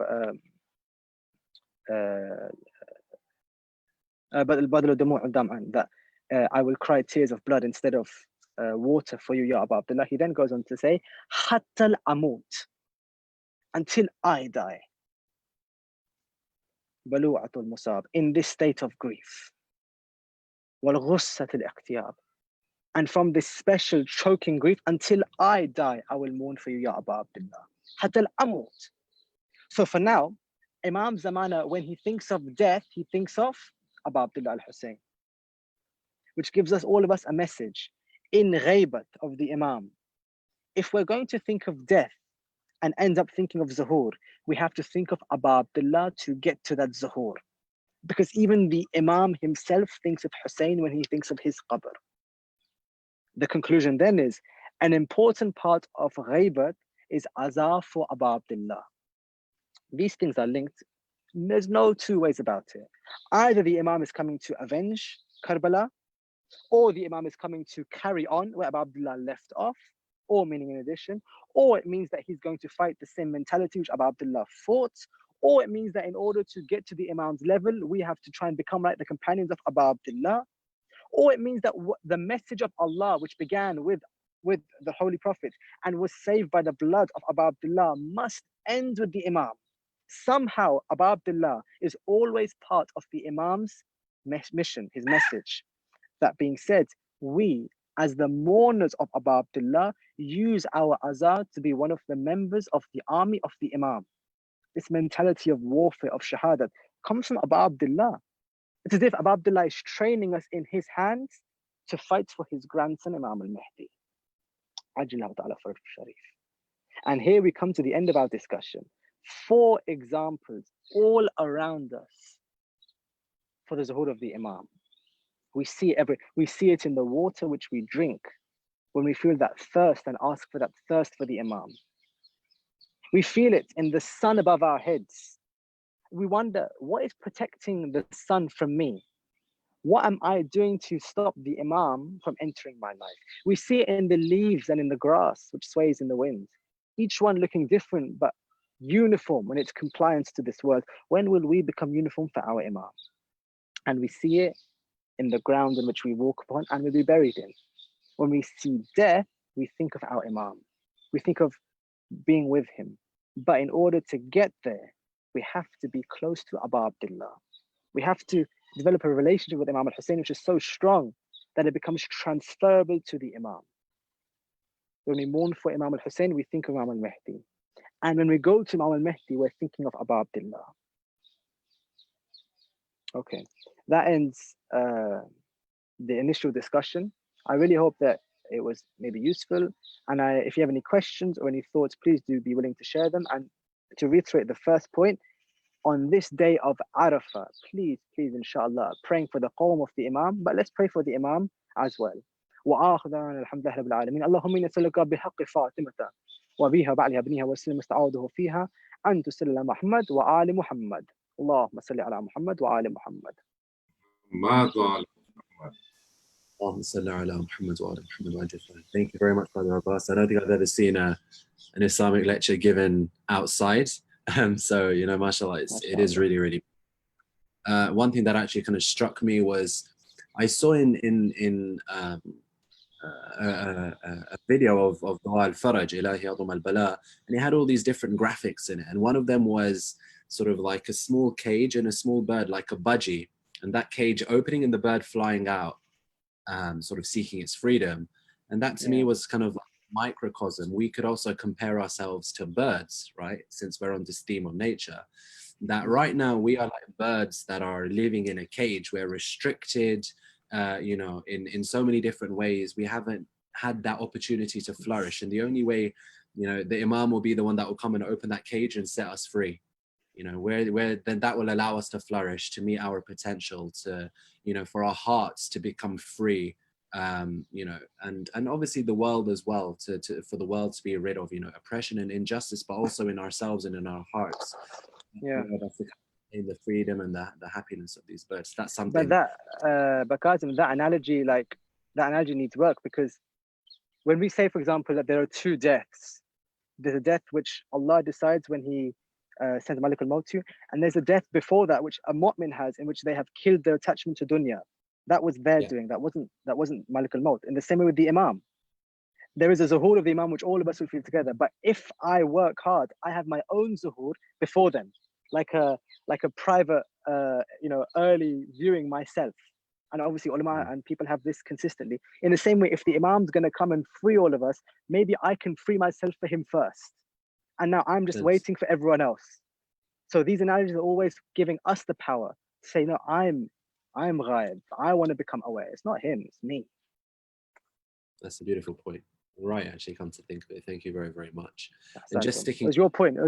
S3: I will cry tears of blood instead of water for you, Ya Aba Abdullah. He then goes on to say, Hatta al-amut, until I die. Balu'atul musab, in this state of grief. Wal ghussatul iqtiyab, and from this special choking grief, until I die, I will mourn for you, Ya Aba Abdullah. Hatta al-amut. So for now, Imam Zamana, when he thinks of death, he thinks of Aba Abdullah al-Hussein, which gives us, all of us, a message in ghaybat of the Imam. If we're going to think of death and end up thinking of zuhur, we have to think of Aba Abdullah to get to that zuhur. Because even the Imam himself thinks of Hussein when he thinks of his qabr. The conclusion then is, an important part of ghaybat is azar for Aba Abdullah. These things are linked. There's no two ways about it. Either the Imam is coming to avenge Karbala, or the Imam is coming to carry on where Aba Abdullah left off, or meaning in addition, or it means that he's going to fight the same mentality which Aba Abdullah fought, Or it means that in order to get to the Imam's level, we have to try and become like the companions of Abu Abdullah. Or it means that the message of Allah, which began with the Holy Prophet and was saved by the blood of Abu Abdullah, must end with the Imam. Somehow, Abu Abdullah is always part of the Imam's mission, his message. That being said, we, as the mourners of Abu Abdullah, use our azar to be one of the members of the army of the Imam. This mentality of warfare, of shahadat, comes from Abu Abdullah. It's as if Abu Abdullah is training us in his hands to fight for his grandson, Imam al-Mahdi. And here we come to the end of our discussion. 4 examples all around us for the zuhur of the Imam. We see it in the water which we drink when we feel that thirst and ask for that thirst for the Imam. We feel it in the sun above our heads. We wonder, what is protecting the sun from me? What am I doing to stop the Imam from entering my life? We see it in the leaves and in the grass which sways in the wind. Each one looking different but uniform when it's compliance to this word. When will we become uniform for our Imam? And we see it in the ground in which we walk upon and will be buried in. When we see death, we think of our Imam. We think of being with him. But in order to get there, we have to be close to Abu Abdullah. We have to develop a relationship with Imam al-Hussein, which is so strong that it becomes transferable to the Imam. When we mourn for Imam al-Hussein, we think of Imam al-Mahdi. And when we go to Imam al-Mahdi, we're thinking of Abu Abdullah. Okay, that ends the initial discussion. I really hope that it was maybe useful. And if you have any questions or any thoughts, please do be willing to share them. And to reiterate the first point, on this day of Arafah, please, inshallah, praying for the qawm of the Imam, but let's pray for the Imam as well. وآخر دعوانا الحمد لله رب العالمين اللهم إنا نسألك بحق فاطمة وبها بعلها ابنها وسلم مستعوده فيها أن تسل محمد وآل محمد اللهم صل على محمد وآل محمد.
S1: Thank you very much, Brother Abbas. I don't think I've ever seen an Islamic lecture given outside. So, you know, mashallah, it is really, really. One thing that actually kind of struck me was I saw in a video of Dua al-Faraj, Ilahi Adum al-Bala, and it had all these different graphics in it. And one of them was sort of like a small cage and a small bird, like a budgie, and that cage opening and the bird flying out, sort of seeking its freedom. And that to me was kind of like microcosm. We could also compare ourselves to birds, right? Since we're on this theme of nature, that right now we are like birds that are living in a cage. We're restricted, you know, in so many different ways. We haven't had that opportunity to flourish. And the only way, you know, the Imam will be the one that will come and open that cage and set us free. You know, where then that will allow us to flourish, to meet our potential, to, you know, for our hearts to become free. You know, and obviously the world as well, for the world to be rid of, you know, oppression and injustice, but also in ourselves and in our hearts.
S3: Yeah,
S1: you know, in the freedom and the happiness of these birds. That's something.
S3: But Qasim, that analogy needs work, because when we say, for example, that there are 2 deaths, there's a death which Allah decides when He sends Malik al-Maut to you, and there's a death before that which a mu'min has, in which they have killed their attachment to dunya. That was their doing. That wasn't Malik al-Maut. In the same way with the Imam, there is a zuhur of the Imam which all of us will feel together. But if I work hard, I have my own zuhur before them, like a private, you know, early viewing myself. And obviously ulama and people have this consistently. In the same way, if the Imam's going to come and free all of us, maybe I can free myself for him first. And now I'm just waiting for everyone else. So these analogies are always giving us the power to say, no, I'm ghaib. I want to become aware. It's not him, it's me.
S1: That's a beautiful point. Right, actually, come to think of it. Thank you very, very much.
S3: That's
S1: and just
S3: one.
S1: sticking.
S3: It was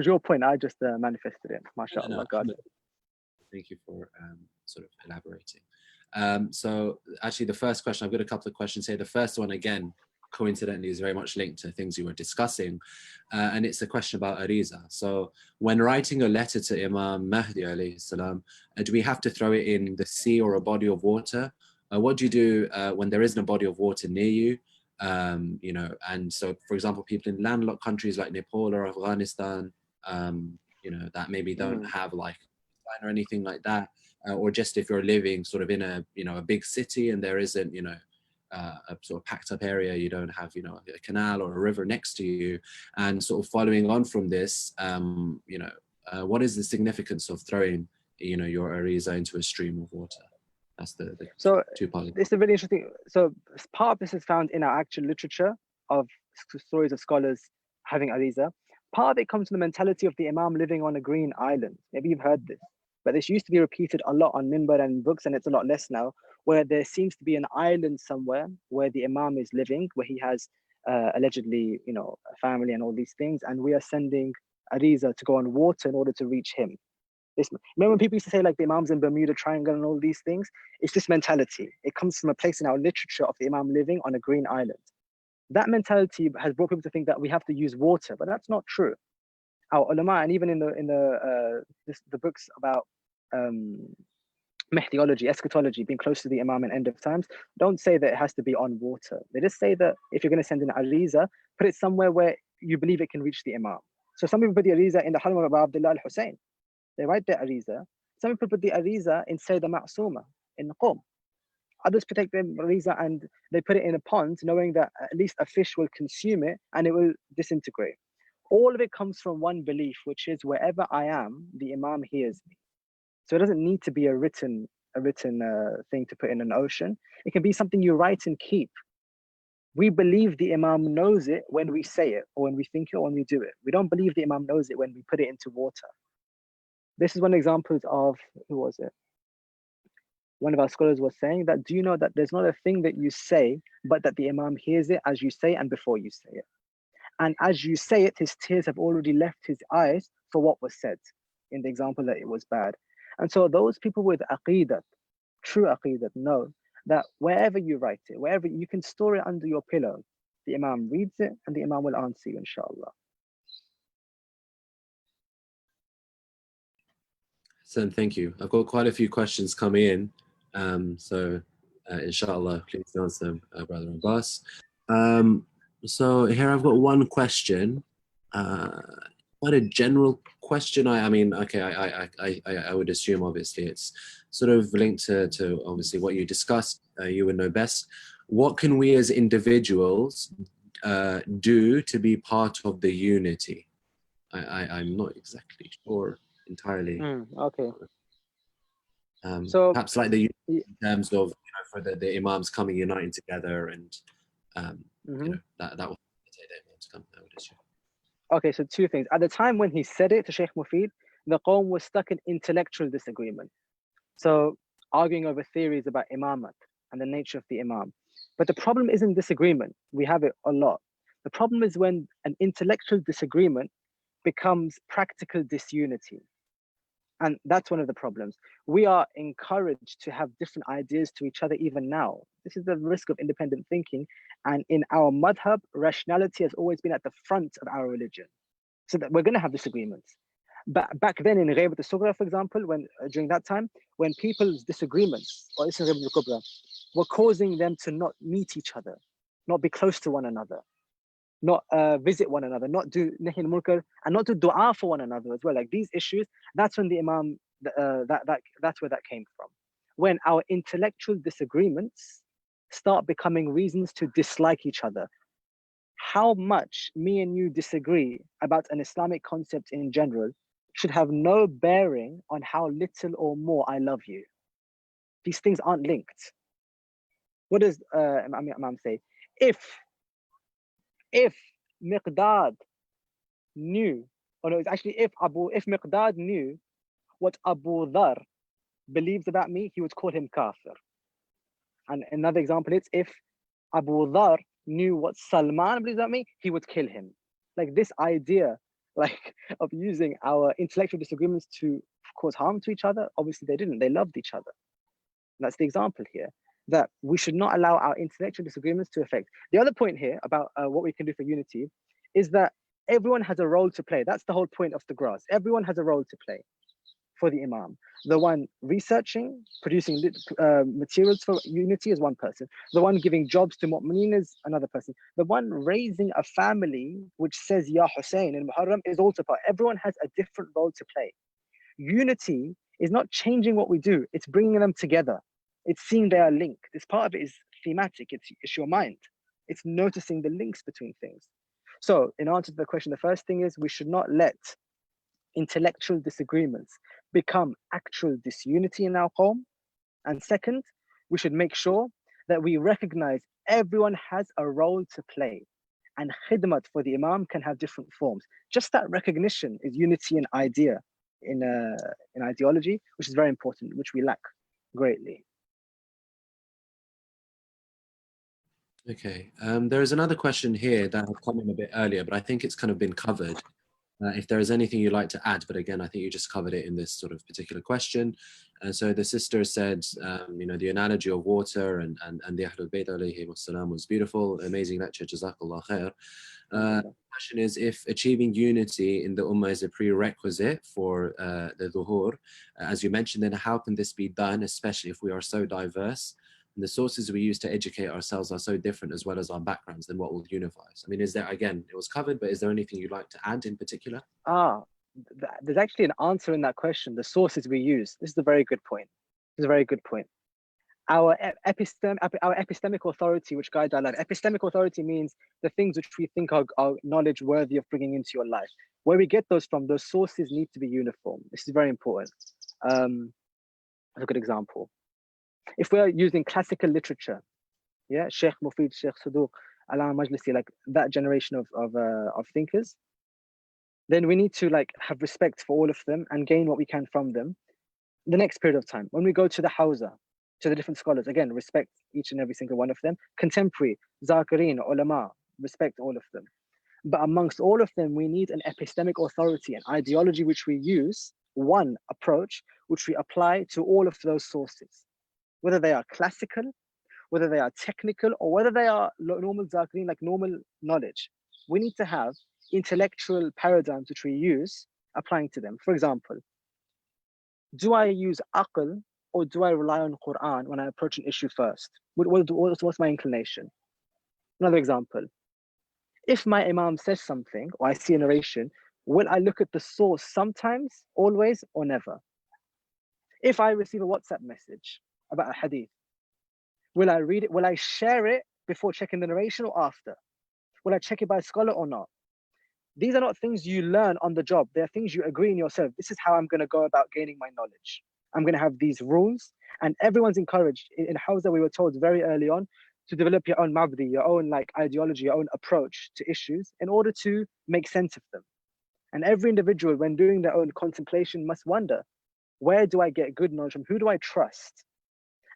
S3: your point. I just manifested it. MashaAllah.
S1: No,
S3: God.
S1: Thank you for sort of elaborating. So actually, the first question, I've got a couple of questions here. The first one, again, coincidentally, is very much linked to things you were discussing. And it's a question about ariza. So when writing a letter to Imam Mahdi alayhi salam, do we have to throw it in the sea or a body of water? What do you do when there isn't a body of water near you? You know, and so, for example, people in landlocked countries like Nepal or Afghanistan, that maybe don't have like or anything like that, or just if you're living sort of in a a big city and there isn't a sort of packed up area, you don't have a canal or a river next to you, and sort of following on from this, what is the significance of throwing your ariza into a stream of water? That's the
S3: so
S1: two parts.
S3: It's a really interesting. So part of this is found in our actual literature of stories of scholars having ariza. Part of it comes from the mentality of the Imam living on a green island. Maybe you've heard this, but this used to be repeated a lot on minbar and books, and it's a lot less now, where there seems to be an island somewhere where the Imam is living, where he has allegedly, a family and all these things, and we are sending ariza to go on water in order to reach him. Remember when people used to say like the Imam's in Bermuda Triangle and all these things? It's this mentality. It comes from a place in our literature of the Imam living on a green island. That mentality has brought people to think that we have to use water, but that's not true. Our ulama, and even in the books about Mahdiology, eschatology, being close to the Imam and end of times, don't say that it has to be on water. They just say that if you're going to send an ariza, put it somewhere where you believe it can reach the Imam. So some people put the ariza in the Haram of Abu Abdullah al-Hussein. They write the ariza. Some people put the ariza in Sayyidah Ma'suma in the Qom. Others protect the ariza and they put it in a pond, knowing that at least a fish will consume it and it will disintegrate. All of it comes from one belief, which is wherever I am, the Imam hears me. So it doesn't need to be a written thing to put in an ocean. It can be something you write and keep. We believe the Imam knows it when we say it, or when we think it, or when we do it. We don't believe the Imam knows it when we put it into water. This is one example of, who was it? One of our scholars was saying that, do you know that there's not a thing that you say, but that the Imam hears it as you say and before you say it. And as you say it, his tears have already left his eyes for what was said, in the example that it was bad. And so those people with aqidat, true aqidat, know that wherever you write it, wherever you can store it under your pillow, the Imam reads it and the Imam will answer you, inshallah.
S1: So thank you. I've got quite a few questions coming in. Inshallah, please answer them, Brother Abbas. So here I've got one question, quite a general question. I would assume obviously it's sort of linked to obviously what you discussed. You would know best. What can we as individuals do to be part of the unity? I'm not exactly sure entirely.
S3: Okay.
S1: So perhaps like the in terms of for the Imams coming uniting together and that will take the Imams come. I would assume.
S3: Okay, so two things. At the time when he said it to Sheikh Mufid, the Qawm was stuck in intellectual disagreement. So arguing over theories about imamat and the nature of the Imam. But the problem isn't disagreement. We have it a lot. The problem is when an intellectual disagreement becomes practical disunity. And that's one of the problems. We are encouraged to have different ideas to each other even now. This is the risk of independent thinking. And in our madhab, rationality has always been at the front of our religion. So that we're going to have disagreements. But back then in Ghayba al-Sughra, for example, during that time, when people's disagreements or Ghayba al-Kubra were causing them to not meet each other, not be close to one another, not visit one another, not do nahi al-munkar, and not do dua for one another as well. Like these issues, that's when the Imam, that's where that came from. When our intellectual disagreements start becoming reasons to dislike each other. How much me and you disagree about an Islamic concept in general should have no bearing on how little or more I love you. These things aren't linked. What does Imam say? If Miqdad knew, or no, it's actually if Miqdad knew what Abu Dhar believes about me, he would call him kafir. And another example is if Abu Dhar knew what Salman believes about me, he would kill him. Like this idea, like of using our intellectual disagreements to cause harm to each other. Obviously they didn't, they loved each other. And that's the example here, that we should not allow our intellectual disagreements to affect. The other point here about what we can do for unity is that everyone has a role to play. That's the whole point of the grass. Everyone has a role to play. for the Imam. The one researching, producing materials for unity is one person. The one giving jobs to mu'mineen is another person. The one raising a family which says Ya Hussein in Muharram is also part. Everyone has a different role to play. Unity is not changing what we do, it's bringing them together. It's seeing they are linked. This part of it is thematic, it's your mind. It's noticing the links between things. So in answer to the question, the first thing is we should not let intellectual disagreements become actual disunity in our qawm. And second, we should make sure that we recognize everyone has a role to play. And khidmat for the Imam can have different forms. Just that recognition is unity in idea, in ideology, which is very important, which we lack greatly.
S1: Okay, there is another question here that had come in a bit earlier, but I think it's kind of been covered. If there is anything you'd like to add, but again, I think you just covered it in this sort of particular question. And so the sister said, you know, the analogy of water and the Ahlul Bayt alayhi wassalam was beautiful, amazing lecture, Jazakallah khair. The question is, if achieving unity in the Ummah is a prerequisite for the Dhuhur, as you mentioned, then how can this be done, especially if we are so diverse? And the sources we use to educate ourselves are so different, as well as our backgrounds, then what will unify us? I mean, is there, again, it was covered, but is there anything you'd like to add in particular?
S3: There's actually an answer in that question, the sources we use. This is a very good point. This is a very good point. Our epistemic authority, which guides our life. Epistemic authority means the things which we think are knowledge worthy of bringing into your life. Where we get those from, those sources need to be uniform. This is very important. A good example. If we're using classical literature, yeah, Sheikh Mufid, Sheikh Saduq, Alama Majlisi, like that generation of thinkers, then we need to like have respect for all of them and gain what we can from them. The next period of time, when we go to the Hawza, to the different scholars, again, respect each and every single one of them. Contemporary, Zakirin, ulama, respect all of them. But amongst all of them, we need an epistemic authority, an ideology which we use, one approach, which we apply to all of those sources. Whether they are classical, whether they are technical, or whether they are normal Zakirin, like normal knowledge. We need to have intellectual paradigms which we use applying to them. For example, do I use aql or do I rely on Quran when I approach an issue first? What's my inclination? Another example, if my Imam says something or I see a narration, will I look at the source sometimes, always, or never? If I receive a WhatsApp message about a hadith, will I read it? Will I share it before checking the narration or after? Will I check it by a scholar or not? These are not things you learn on the job. They're things you agree in yourself. This is how I'm going to go about gaining my knowledge. I'm going to have these rules, and everyone's encouraged. In Hawza, we were told very early on to develop your own mabdi, your own like ideology, your own approach to issues in order to make sense of them. And every individual, when doing their own contemplation, must wonder, where do I get good knowledge from? Who do I trust?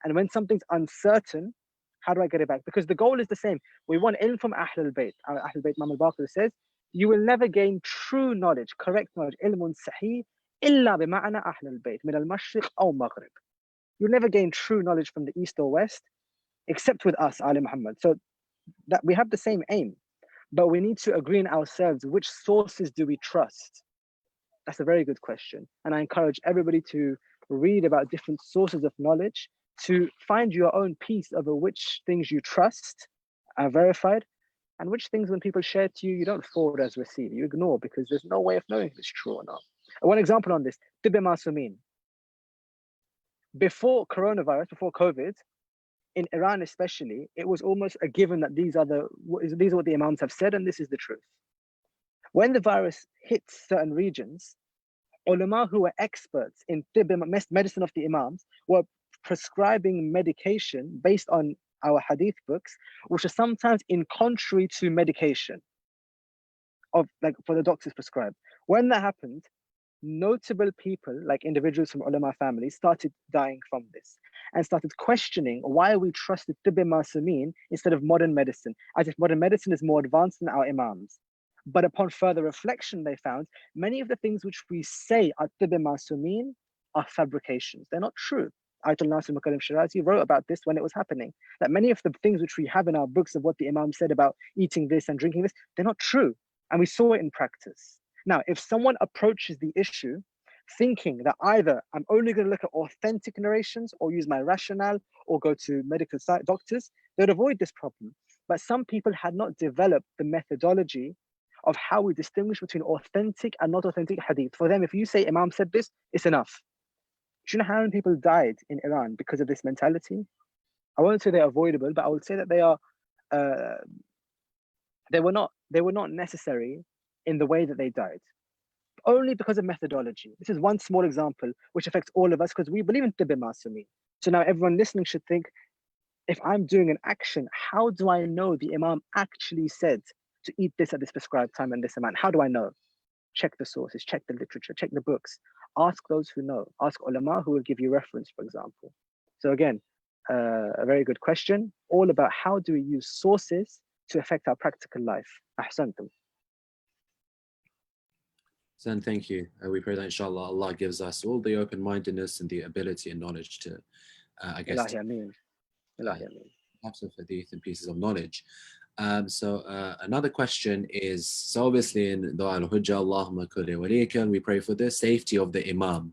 S3: And when something's uncertain, how do I get it back? Because the goal is the same. We want ilm from Ahlul Bayt. Ahlul Bayt, Imam al-Baqir says, you will never gain true knowledge, correct knowledge, ilmun sahih, illa bima'ana Ahlul Bayt, min al-mashriq aw maghrib. You'll never gain true knowledge from the east or west, except with us, Ali Muhammad. So that we have the same aim, but we need to agree in ourselves, which sources do we trust? That's a very good question. And I encourage everybody to read about different sources of knowledge to find your own peace over which things you trust are verified, and which things when people share to you, you don't forward as receive, you ignore, because there's no way of knowing if it's true or not. One example on this, Tibb Masumin. Before coronavirus, before COVID, in Iran especially, it was almost a given that these are what the Imams have said, and this is the truth. When the virus hits certain regions, ulama who were experts in tibb, medicine of the Imams, were prescribing medication based on our hadith books, which are sometimes in contrary to medication of like for the doctors prescribed. When that happened, notable people like individuals from ulama families started dying from this and started questioning why we trusted tibb masumin instead of modern medicine, as if modern medicine is more advanced than our Imams. But upon further reflection, they found many of the things which we say are tibb masumin are fabrications. They're not true. Ayatollah Nasir Mukarram Shirazi wrote about this when it was happening, that many of the things which we have in our books of what the Imam said about eating this and drinking this, they're not true. And we saw it in practice. Now, if someone approaches the issue thinking that either I'm only going to look at authentic narrations or use my rationale or go to medical doctors, they'd avoid this problem. But some people had not developed the methodology of how we distinguish between authentic and not authentic hadith. For them, if you say Imam said this, it's enough. Do you know how many people died in Iran because of this mentality? I won't say they're avoidable, but I would say that they are they were not necessary in the way that they died, only because of methodology. This is one small example which affects all of us because we believe in tibb masumi. So now everyone listening should think, if I'm doing an action, how do I know the Imam actually said to eat this at this prescribed time and this amount? How do I know? Check the sources, check the literature, check the books. Ask those who know. Ask ulama who will give you reference, for example. So again, a very good question, all about how do we use sources to affect our practical life. Ahsantum.
S1: San, thank you. We pray that inshallah Allah gives us all the open-mindedness and the ability and knowledge to, I guess,
S3: Ilahi ameen. Ilahi ameen.
S1: Types of hadith and pieces of knowledge. So another question is, so obviously in Dua al-Hujjah, Allahumma kulli waliyaka, we pray for the safety of the Imam.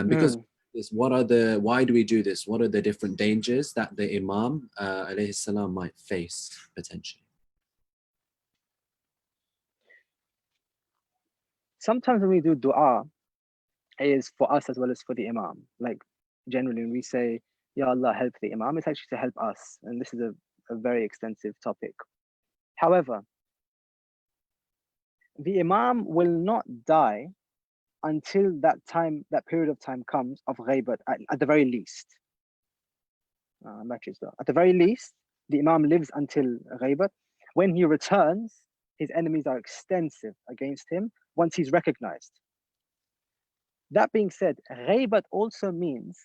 S1: Because this, why do we do this? What are the different dangers that the Imam alayhi salam might face potentially?
S3: Sometimes when we do dua, it is for us as well as for the Imam. Like generally when we say, Ya Allah, help the Imam, it's actually to help us. And this is a very extensive topic. However, the Imam will not die until that period of time comes of Ghayba at the very least. At the very least, the Imam lives until Ghayba. When he returns, his enemies are extensive against him once he's recognized. That being said, Ghaybat also means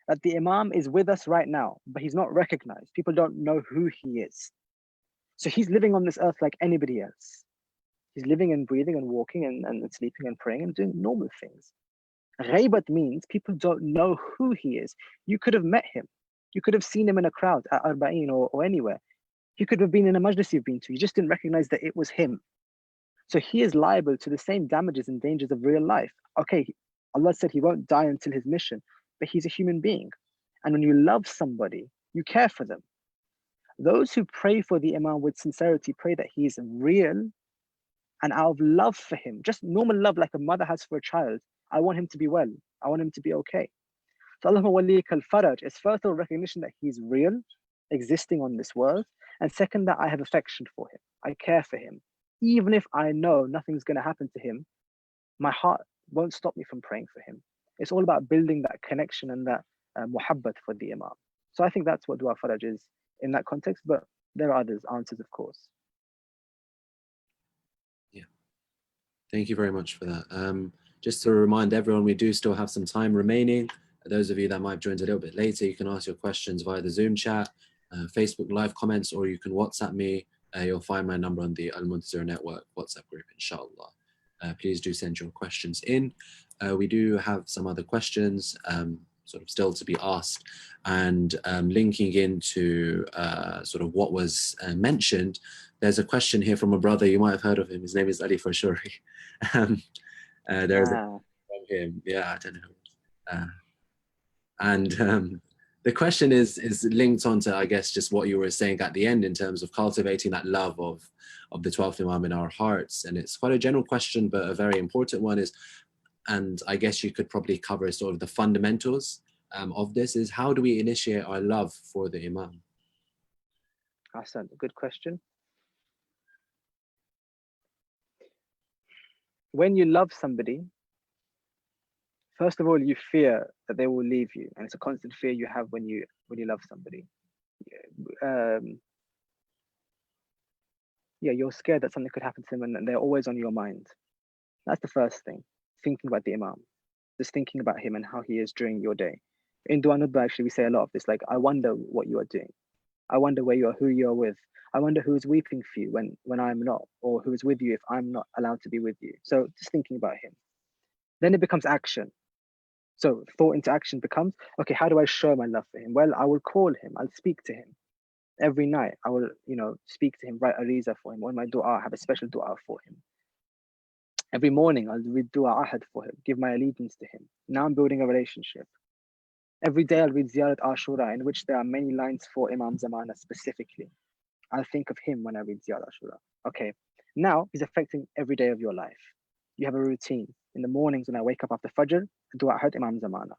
S3: that the Imam is with us right now, but he's not recognized. People don't know who he is. So he's living on this earth like anybody else. He's living and breathing and walking and sleeping and praying and doing normal things. Ghaybat means people don't know who he is. You could have met him. You could have seen him in a crowd at Arba'in or anywhere. He could have been in a majlis you've been to. You just didn't recognize that it was him. So he is liable to the same damages and dangers of real life. Okay, Allah said he won't die until his mission, but he's a human being. And when you love somebody, you care for them. Those who pray for the Imam with sincerity pray that he is real, and out of love for him, just normal love like a mother has for a child, I want him to be well. I want him to be okay. So Allahumma waliyaka al-faraj is first of all recognition that he's real, existing on this world, and second, that I have affection for him. I care for him. Even if I know nothing's going to happen to him, my heart won't stop me from praying for him. It's all about building that connection and that muhabbat for the Imam. So I think that's what dua faraj is in that context, but there are others answers, of course.
S1: Yeah, thank you very much for that. Just to remind everyone, we do still have some time remaining. Those of you that might have joined a little bit later, you can ask your questions via the Zoom chat, Facebook live comments, or you can WhatsApp me. You'll find my number on the Al-Muntazir Network WhatsApp group, inshallah. Please do send your questions in. We do have some other questions sort of still to be asked, and linking into sort of what was mentioned. There's a question here from a brother, you might have heard of him. His name is Abbas Farshori. There's a from him. Yeah, I don't know. And the question is linked onto, I guess, just what you were saying at the end in terms of cultivating that love of the 12th Imam in our hearts. And it's quite a general question, but a very important one is, and I guess you could probably cover sort of the fundamentals of this, is how do we initiate our love for the Imam?
S3: Ahsan, good question. When you love somebody, first of all, you fear that they will leave you, and it's a constant fear you have when you love somebody. Yeah, you're scared that something could happen to them, and they're always on your mind. That's the first thing. Thinking about the Imam, just thinking about him and how he is during your day. In Dua Nudba, actually, we say a lot of this, like, I wonder what you are doing. I wonder where you are, who you are with. I wonder who is weeping for you when I'm not, or who is with you if I'm not allowed to be with you. So just thinking about him. Then it becomes action. So thought into action becomes, okay, how do I show my love for him? Well, I will call him. I'll speak to him. Every night, I will, speak to him, write ariza for him. On my dua, have a special dua for him. Every morning I'll read dua ahad for him, give my allegiance to him. Now I'm building a relationship. Every day I'll read Ziyarat Ashura, in which there are many lines for Imam Zamana specifically. I'll think of him when I read Ziyarat Ashura. Okay, now he's affecting every day of your life. You have a routine. In the mornings when I wake up after Fajr, dua ahad Imam Zamana.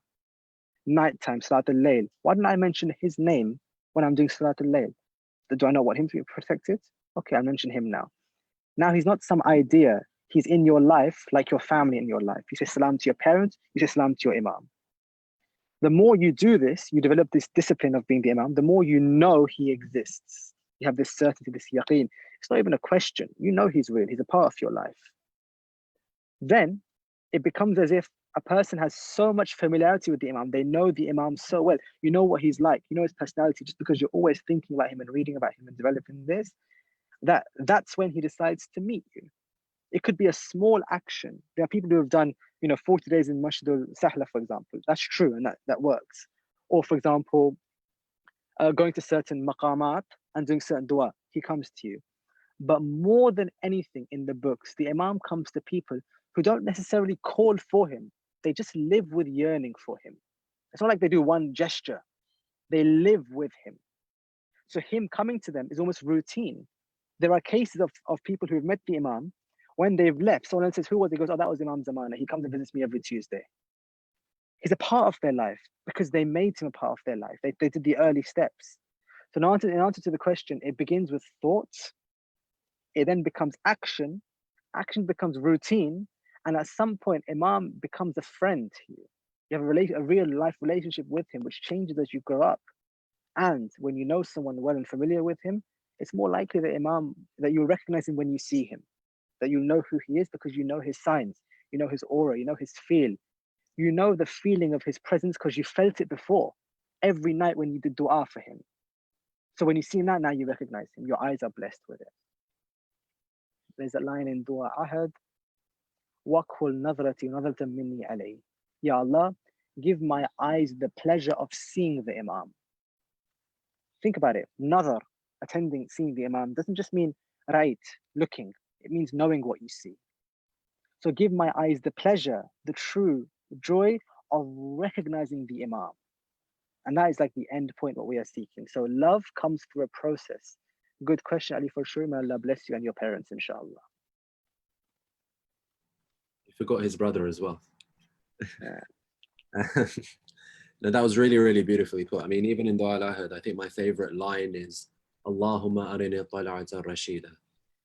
S3: Nighttime, Salat al-Layl. Why didn't I mention his name when I'm doing Salat al-Layl? Do I not want him to be protected? Okay, I'll mention him now. Now he's not some idea. He's in your life, like your family in your life. You say salam to your parents, you say salam to your imam. The more you do this, you develop this discipline of being the imam, the more you know he exists. You have this certainty, this yaqeen. It's not even a question. You know he's real. He's a part of your life. Then it becomes as if a person has so much familiarity with the imam. They know the imam so well. You know what he's like. You know his personality just because you're always thinking about him and reading about him and developing this. That's when he decides to meet you. It could be a small action. There are people who have done, 40 days in Masjid al-Sahla, for example. That's true, and that works. Or, for example, going to certain maqamat and doing certain dua. He comes to you. But more than anything in the books, the imam comes to people who don't necessarily call for him. They just live with yearning for him. It's not like they do one gesture. They live with him. So him coming to them is almost routine. There are cases of people who have met the imam. When they've left, someone else says, who was it? He goes, oh, that was Imam Zamana. He comes and visits me every Tuesday. He's a part of their life because they made him a part of their life. They did the early steps. So in answer to the question, it begins with thoughts. It then becomes action. Action becomes routine. And at some point, Imam becomes a friend to you. You have a real life relationship with him, which changes as you grow up. And when you know someone well and familiar with him, it's more likely that you'll recognize him when you see him. That you know who he is because you know his signs, you know his aura, you know his feel, you know the feeling of his presence because you felt it before every night when you did dua for him. So when you see him now you recognize him. Your eyes are blessed with it. There's a line in dua ahad, waqhul nadrati nadratan minni alayhi. Ya Allah, give my eyes the pleasure of seeing the imam. Think about it. Nadar, seeing the imam, doesn't just mean right, looking. It means knowing what you see. So give my eyes the pleasure, the true joy of recognizing the imam. And that is like the end point, what we are seeking. So love comes through a process. Good question, Ali Farshori. May Allah bless you and your parents, inshallah.
S1: You forgot his brother as well.
S3: Yeah.
S1: No, that was really, really beautifully put. I mean, even in Dua al-Ahad, I think my favorite line is Allahumma arini tala'ata rashida.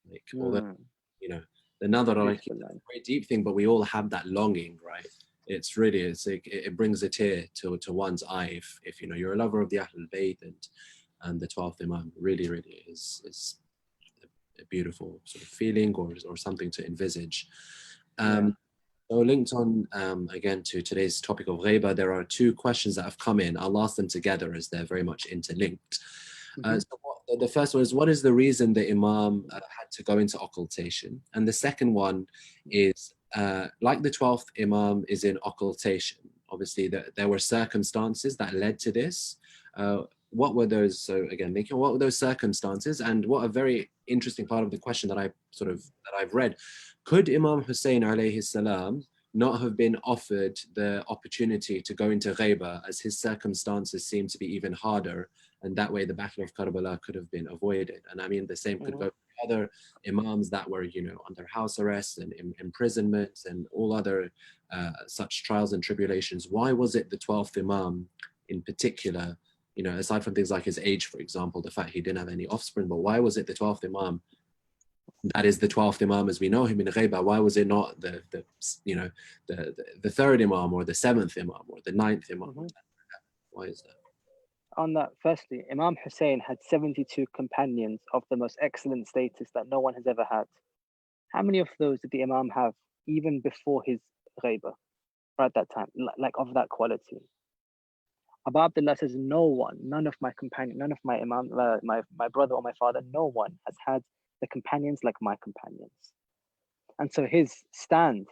S1: Like, although, the nadar, like, it's a very deep thing, but we all have that longing, right? It's really, it brings a tear to one's eye if you're a lover of the Ahlul Bayt and the 12th Imam. Really, really is a beautiful sort of feeling or something to envisage. So linked on again to today's topic of Ghayba, there are two questions that have come in. I'll ask them together as they're very much interlinked. So the first one is, what is the reason the Imam had to go into occultation? And the second one is, like the 12th Imam is in occultation, obviously there were circumstances that led to this. What were those? So again, what were those circumstances? And what a very interesting part of the question that I've read. Could Imam Hussein alayhi salam not have been offered the opportunity to go into Ghayba, as his circumstances seem to be even harder, and that way the Battle of Karbala could have been avoided? And I mean, the same could go for other Imams that were, under house arrest and imprisonment and all other such trials and tribulations. Why was it the 12th Imam in particular, aside from things like his age, for example, the fact he didn't have any offspring, but why was it the 12th Imam? That is the 12th Imam as we know him in Ghayba. Why was it not the third Imam or the 7th Imam or the 9th Imam? Why is that?
S3: On that, firstly, Imam Hussein had 72 companions of the most excellent status that no one has ever had. How many of those did the Imam have even before his Ghayba, or at that time, like of that quality? Abu Abdullah says, none of my companions, none of my Imam, my brother or my father, no one has had the companions like my companions. And so his stand,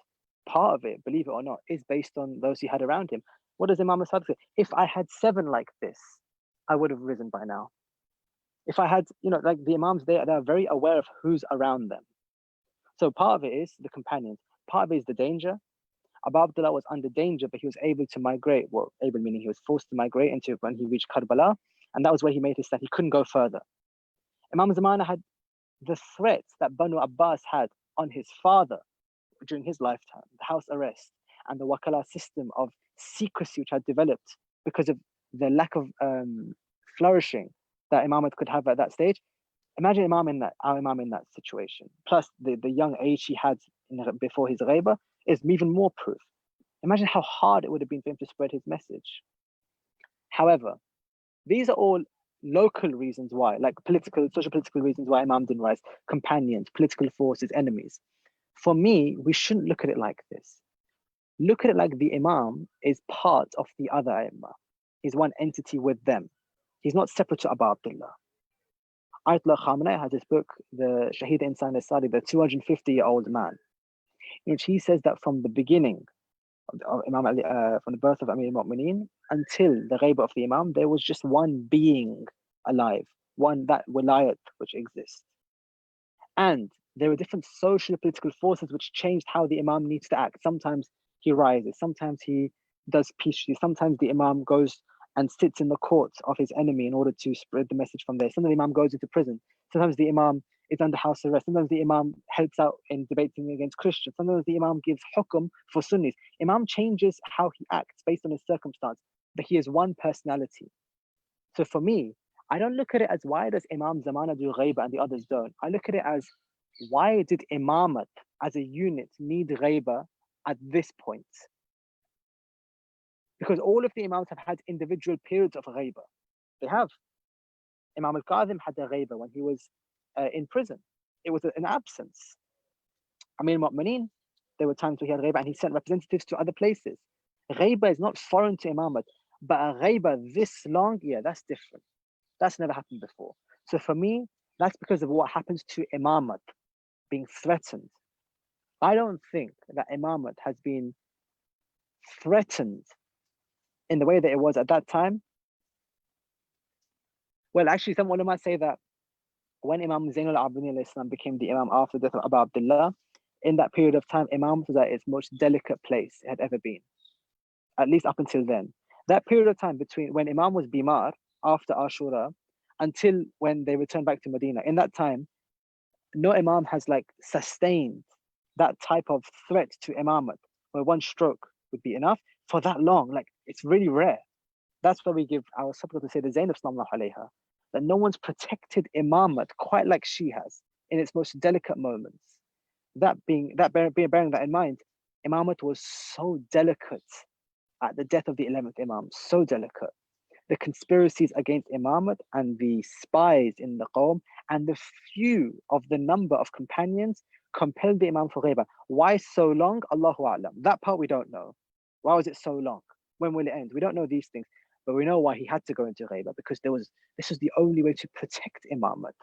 S3: part of it, believe it or not, is based on those he had around him. What does Imam Asad say? If I had 7 like this, I would have risen by now. If I had, like the Imams, they are very aware of who's around them. So part of it is the companions. part of it is the danger. Abu Abdullah was under danger, but he was able to migrate. Well, able meaning he was forced to migrate into when he reached Karbala, and that was where he made his stand. He couldn't go further. Imam Zamana had the threats that Banu Abbas had on his father during his lifetime, the house arrest, and the wakala system of secrecy which had developed because of the lack of flourishing that imamate could have at that stage. Imagine our Imam in that situation. Plus the young age he had before his Ghayba is even more proof. Imagine how hard it would have been for him to spread his message. However, these are all local reasons why, like social political reasons why Imam didn't rise, companions, political forces, enemies. For me, we shouldn't look at it like this. Look at it like the Imam is part of the other Imam. He's one entity with them. He's not separate to Abu Abdullah. Ayatollah Khamenei has this book, the Shahid Insan al-Sadi, the 250-year-old man, in which he says that from the beginning of Imam Ali, from the birth of Amir al-Mu'mineen until the Ghayba of the Imam, there was just one being alive, one, that wilayat which exists. And there are different social political forces which changed how the Imam needs to act. Sometimes he rises, sometimes he does peace, sometimes the Imam goes and sits in the courts of his enemy in order to spread the message from there. Sometimes the Imam goes into prison. Sometimes the Imam is under house arrest. Sometimes the Imam helps out in debating against Christians. Sometimes the Imam gives hukum for Sunnis. Imam changes how he acts based on his circumstance, but he is one personality. So for me, I don't look at it as why does Imam Zamana do Ghayba and the others don't. I look at it as why did Imamat as a unit need Ghayba at this point? Because all of the Imams have had individual periods of Ghayba. They have. Imam al-Kazim had a Ghayba when he was in prison. It was an absence. Amir al-Mu'mineen, there were times where he had Ghayba and he sent representatives to other places. Ghayba is not foreign to Imamat, but a Ghayba this long, yeah, that's different. That's never happened before. So for me, that's because of what happens to Imamat being threatened. I don't think that Imamat has been threatened in the way that it was at that time. Well, actually, some ulama say that when Imam Zainul Abidin al-Islam became the Imam after the death of Abu Abdullah, in that period of time, Imam was at its most delicate place it had ever been, at least up until then. That period of time between when Imam was Bimar after Ashura until when they returned back to Medina, in that time, no Imam has like sustained that type of threat to Imamat, where one stroke would be enough for that long. Like, it's really rare. That's why we give our support to say the Zainab sallallahu alayha, that no one's protected Imamat quite like she has in its most delicate moments. Bearing that in mind, Imamat was so delicate at the death of the 11th Imam, so delicate. The conspiracies against Imamat and the spies in the Qawm and the few of the number of companions compelled the Imam for Ghayba. Why so long? Allahu A'lam. That part we don't know. Why was it so long? When will it end? We don't know these things, but we know why he had to go into Ghayba, because this was the only way to protect Imamat.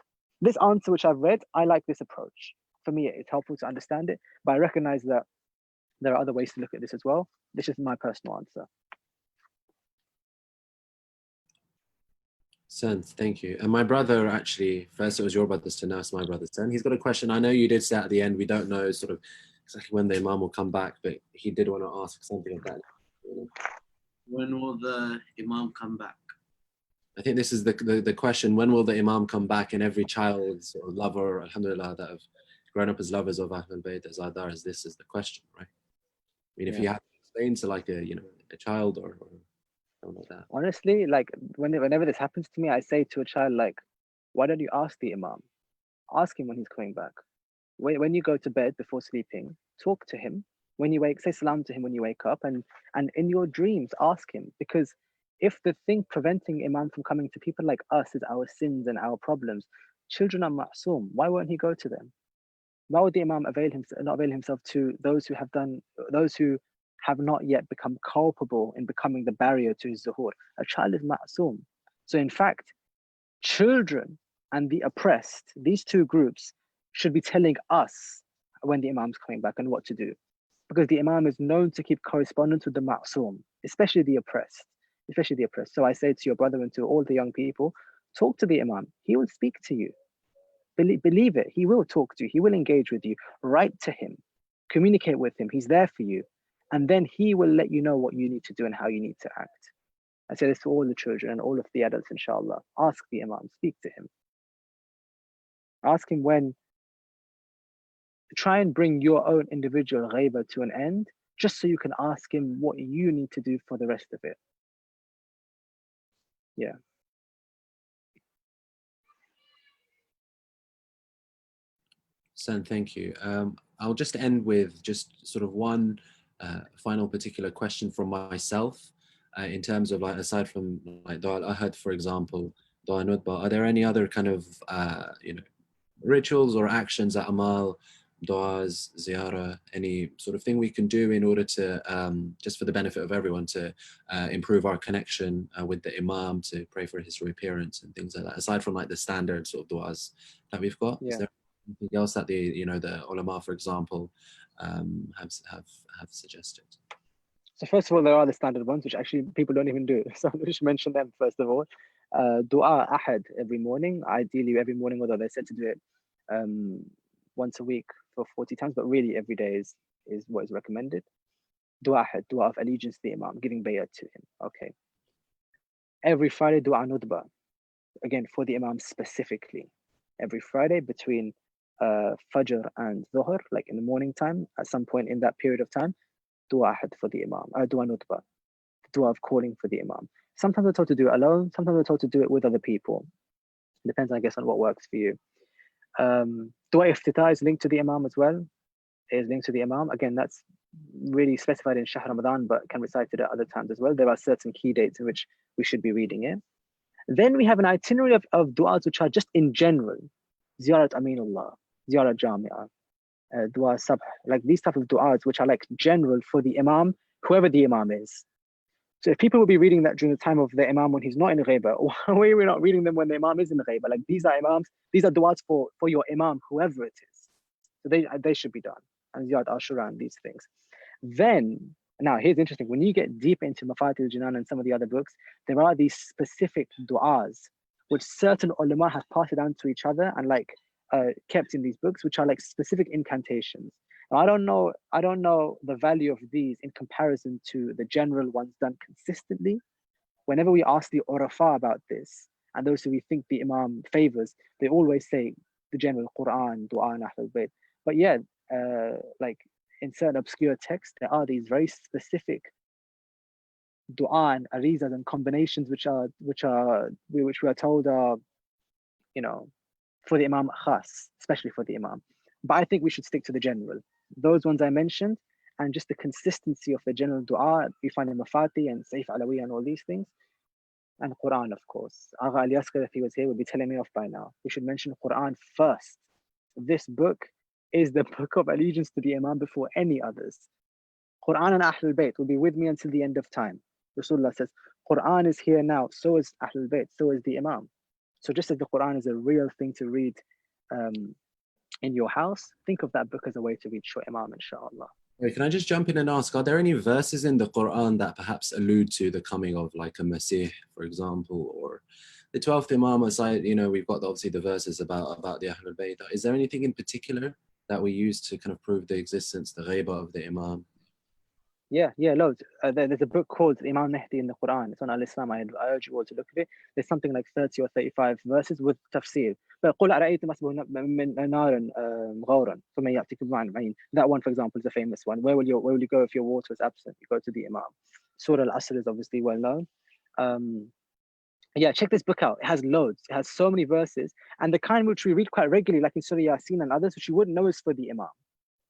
S3: This answer which I've read, I like this approach. For me, it's helpful to understand it, but I recognize that there are other ways to look at this as well. This is my personal answer.
S1: Sen, thank you. And my brother, actually, first it was your brother's turn, now it's my brother's turn. He's got a question. I know you did say at the end, we don't know sort of exactly when the Imam will come back, but he did want to ask something like that.
S2: When will the Imam come back?
S1: I think this is the question. When will the Imam come back? And every child's or lover, alhamdulillah, that have grown up as lovers of Ahlul Bayt, as Adar, as this is the question, right? I mean, if you have to explain to like a child or something like that.
S3: Honestly, like whenever this happens to me, I say to a child, like, why don't you ask the Imam? Ask him when he's coming back. When you go to bed before sleeping, talk to him. When you wake, say salam to him when you wake up, and in your dreams, ask him. Because if the thing preventing Imam from coming to people like us is our sins and our problems, children are ma'soom. Why won't he go to them? Why would the Imam not avail himself to those who have not yet become culpable in becoming the barrier to his zuhur? A child is ma'soom. So in fact, children and the oppressed, these two groups, should be telling us when the Imam's coming back and what to do. Because the Imam is known to keep correspondence with the ma'soom, especially the oppressed. So I say to your brother and to all the young people, talk to the Imam. He will speak to you. Believe it, he will talk to you. He will engage with you. Write to him. Communicate with him. He's there for you. And then he will let you know what you need to do and how you need to act. I say this to all the children and all of the adults, inshallah. Ask the Imam, speak to him. Ask him when. Try and bring your own individual ghayba to an end, just so you can ask him what you need to do for the rest of it. Yeah.
S1: Sen, thank you. I'll just end with just sort of one final particular question from myself in terms of, like, aside from like Dua al-Ahad, for example, Dua Nutba, are there any other kind of rituals or actions at Amal, du'as, ziyarah, any sort of thing we can do in order to, just for the benefit of everyone, to improve our connection with the Imam, to pray for his reappearance and things like that, aside from like the standard sort of du'as that we've got?
S3: Yeah.
S1: Is there anything else that the ulama, for example, have suggested?
S3: So first of all, there are the standard ones, which actually people don't even do. So we should mention them first of all. Dua ahad every morning, ideally every morning, although they're said to do it once a week for 40 times, but really every day is what is recommended. Dua ahad, dua of allegiance to the Imam, giving bay'ah to him. Okay. Every Friday, dua nudba, again for the Imam specifically. Every Friday between Fajr and Dhuhr, like in the morning time, at some point in that period of time, dua ahad for the Imam, dua nutba, dua of calling for the Imam. Sometimes we're told to do it alone, sometimes we're told to do it with other people. Depends, I guess, on what works for you. Dua iftitah is linked to the Imam as well. It is linked to the Imam. Again, that's really specified in Shahr Ramadan, but can recite it at other times as well. There are certain key dates in which we should be reading it. Then we have an itinerary of du'as which are just in general. Ziyarat Aminullah, Ziyarat Jami'ah, dua sabh, like these type of du'as which are like general for the Imam, whoever the Imam is. So if people will be reading that during the time of the Imam when he's not in Ghayba, why are we not reading them when the Imam is in Ghayba? Like these are Imams, these are du'as for your Imam, whoever it is. So they should be done. And Ziyarat Ashura and these things. Then, now here's interesting, when you get deep into Mafatih al-Jinan and some of the other books, there are these specific du'as which certain ulama have passed it down to each other and like kept in these books, which are like specific incantations. Now, I don't know the value of these in comparison to the general ones done consistently. Whenever we ask the Urafa about this, and those who we think the Imam favors, they always say the general Quran, Dua, and Ahlul Bayt. But yeah, like in certain obscure texts, there are these very specific Dua and arizas and combinations which we are told are, for the Imam khas, especially for the Imam. But I think we should stick to the general. Those ones I mentioned, and just the consistency of the general dua we find in Mafati and Saif Alawi and all these things. And Quran, of course. Agha Ali Asghar, if he was here, would be telling me off by now. We should mention Quran first. This book is the book of allegiance to the Imam before any others. Quran and Ahlul Bayt will be with me until the end of time. Rasulullah says, Quran is here now, so is Ahlul Bayt, so is the Imam. So just as the Quran is a real thing to read in your house, think of that book as a way to read your Imam, inshallah.
S1: Can I just jump in and ask, are there any verses in the Quran that perhaps allude to the coming of like a Masih, for example, or the 12th Imam aside, we've got obviously the verses about the Ahlul Bayt. Is there anything in particular that we use to kind of prove the existence, the Ghayba of the Imam?
S3: Yeah, loads. There's a book called Imam Mahdi in the Quran. It's on Al-Islam. I urge you all to look at it. There's something like 30 or 35 verses with tafsir. But that one, for example, is a famous one. Where will you go if your water is absent? You go to the Imam. Surah Al-Asr is obviously well known. Yeah, check this book out. It has loads. It has so many verses, and the kind which we read quite regularly, like in Surah Yasin and others, which you wouldn't know is for the Imam.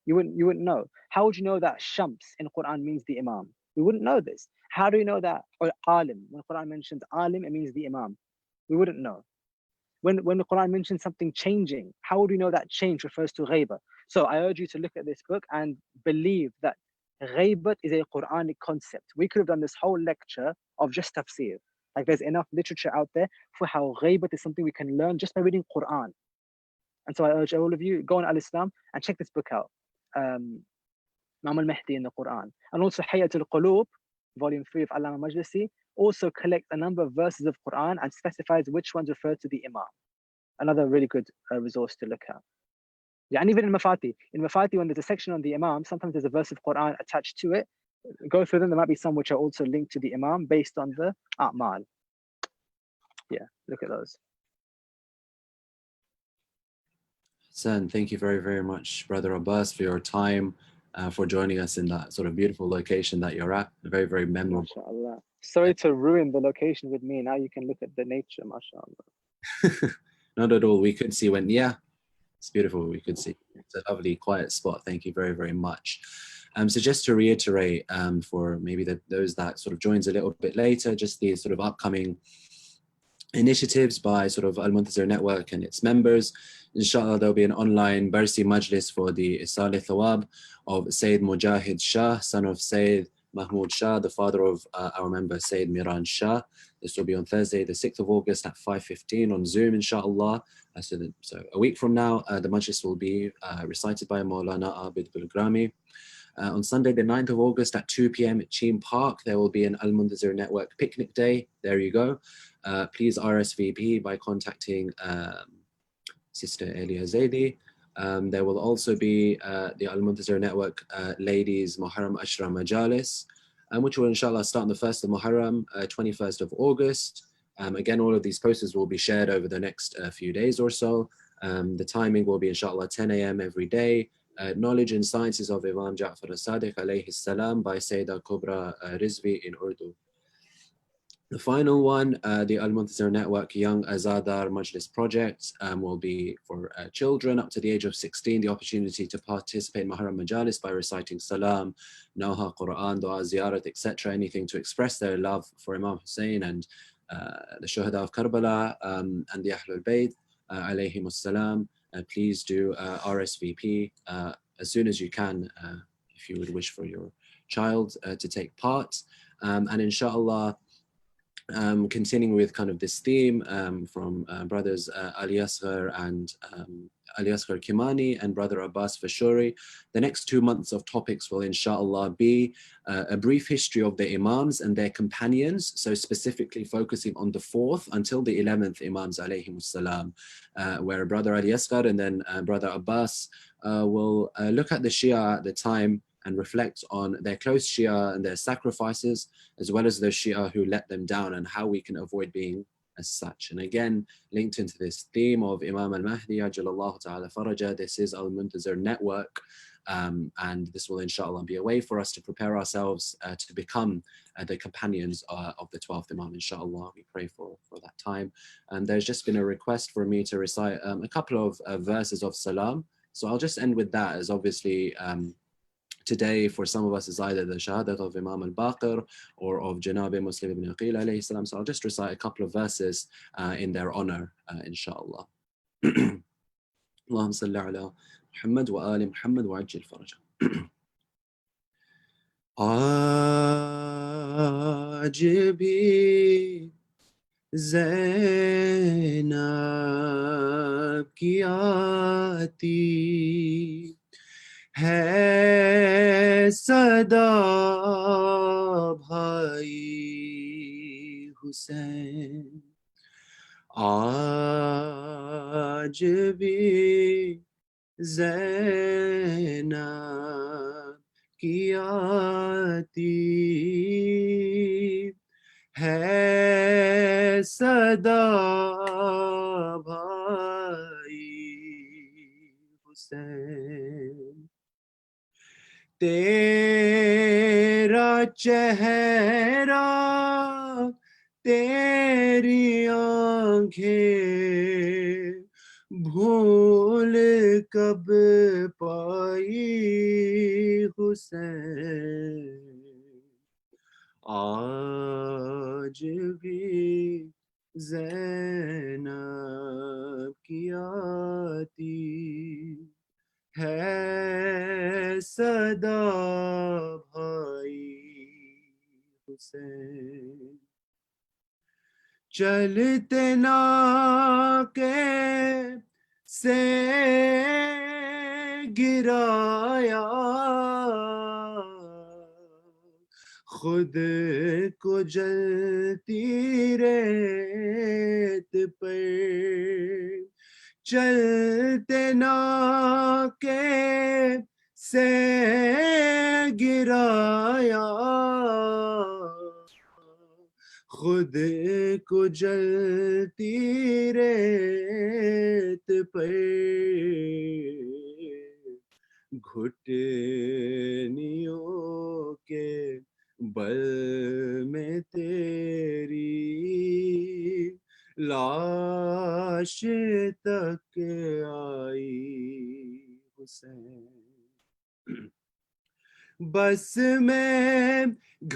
S3: You wouldn't know. How would you know that Shams in Quran means the Imam? We wouldn't know this. How do you know that? Or Alim, when Quran mentions Alim, it means the Imam. We wouldn't know. When the Quran mentions something changing, how would we know that change refers to Ghayba? So I urge you to look at this book and believe that Ghaybat is a Quranic concept. We could have done this whole lecture of just tafsir. Like there's enough literature out there for how Ghaybat is something we can learn just by reading Quran. And so I urge all of you, go on Al-Islam and check this book out. Imam al-Mahdi in the Quran. And also Hayat al-Qulub, volume 3 of Allama Majlisi, also collects a number of verses of Quran and specifies which ones refer to the Imam. Another really good resource to look at. Yeah, and even in Mafati, when there's a section on the Imam, sometimes there's a verse of Quran attached to it. Go through them. There might be some which are also linked to the Imam based on the A'mal. Yeah, look at those.
S1: Sen, thank you very, very much, Brother Abbas, for your time, for joining us in that sort of beautiful location that you're at. Very, very memorable.
S3: MashaAllah. Sorry to ruin the location with me. Now you can look at the nature, MashaAllah.
S1: Not at all. We could see yeah, it's beautiful. We could see. It's a lovely, quiet spot. Thank you very, very much. So just to reiterate, for maybe those that sort of joins a little bit later, just the sort of upcoming initiatives by sort of Al-Muntazir Network and its members. Inshallah, there'll be an online Barsi Majlis for the Isal Thawab of Sayyid Mujahid Shah, son of Sayyid Mahmoud Shah, the father of our member Sayyid Miran Shah. This will be on Thursday, the 6th of August at 5:15 on Zoom, inshallah. So a week from now, the Majlis will be recited by Maulana Abid Bulgrami. On Sunday, the 9th of August at 2 p.m. at Cheam Park, there will be an Al-Muntazir Network picnic day. There you go. Please RSVP by contacting Sister Elia Zaidi. There will also be the Al-Muntazir Network Ladies Muharram Ashra Majalis, which will inshallah start on the 1st of Muharram, 21st of August. Again, all of these posters will be shared over the next few days or so. The timing will be inshallah 10 a.m. every day. Knowledge and Sciences of Imam Ja'far as-Sadiq alayhi salam by Sayyidah Kubra Rizvi in Urdu. The final one, the Al-Muntazir Network Young Azadar Majlis Project, will be for children up to the age of 16, the opportunity to participate in Muharram Majalis by reciting Salam, Nawha, Quran, Dua, Ziyarat, etc. Anything to express their love for Imam Hussein and the Shuhada of Karbala and the Ahlul Bayt, alayhim salam. Please do RSVP as soon as you can if you would wish for your child to take part. And inshallah, continuing with kind of this theme from brothers Ali Asghar and Ali Asghar Kimani and brother Abbas Farshori, the next 2 months of topics will inshallah be a brief history of the Imams and their companions, so specifically focusing on the 4th until the 11th Imams alayhimus salam, where brother Ali Asghar and then brother Abbas will look at the Shia at the time and reflect on their close Shia and their sacrifices, as well as those Shia who let them down and how we can avoid being as such. And again, linked into this theme of Imam al-Mahdi, Ajalallahu ta'ala faraja, this is Al-Muntazir Network, and this will inshallah be a way for us to prepare ourselves to become the companions of the 12th Imam, inshallah. We pray for that time. And there's just been a request for me to recite a couple of verses of Salam. So I'll just end with that, as obviously today for some of us is either the Shahadat of Imam al-Baqir or of Janab Muslim ibn Aqil alayhi salam. So I'll just recite a couple of verses in their honor, inshallah. Allahumma salli ala Muhammad wa ali Muhammad wa ajil faraja. Aaj bhi Zainab ki aati है सदा भाई हुसैन आज भी ज़ैनब की आती है सदा भाई हुसैन तेरा चेहरा तेरी आंखें भूल कब पाई हुसैन आज भी ज़ैनब की आती है सदा भाई हुसैन चलते नाके से गिराया खुद को जलती रेत पर چلتے نا کے سے گرایا خود کو جلتی ریت پہ گھٹنیوں کے بل میں تیری لاش تک آئی حسین بس میں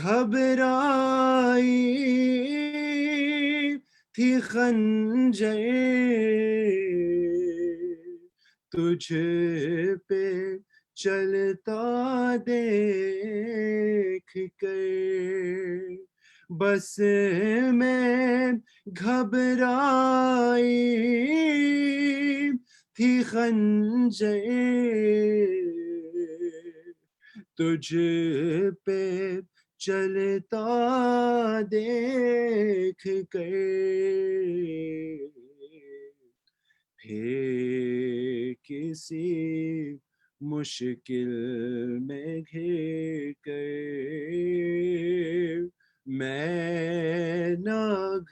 S1: گھبرائی تھی خنجر تجھ پہ چلتا دیکھ کر بس میں گھبرائی تھی خنجر تجھ پہ چلتا دیکھ کر پھر کسی مشکل میں گھر کر میں نہ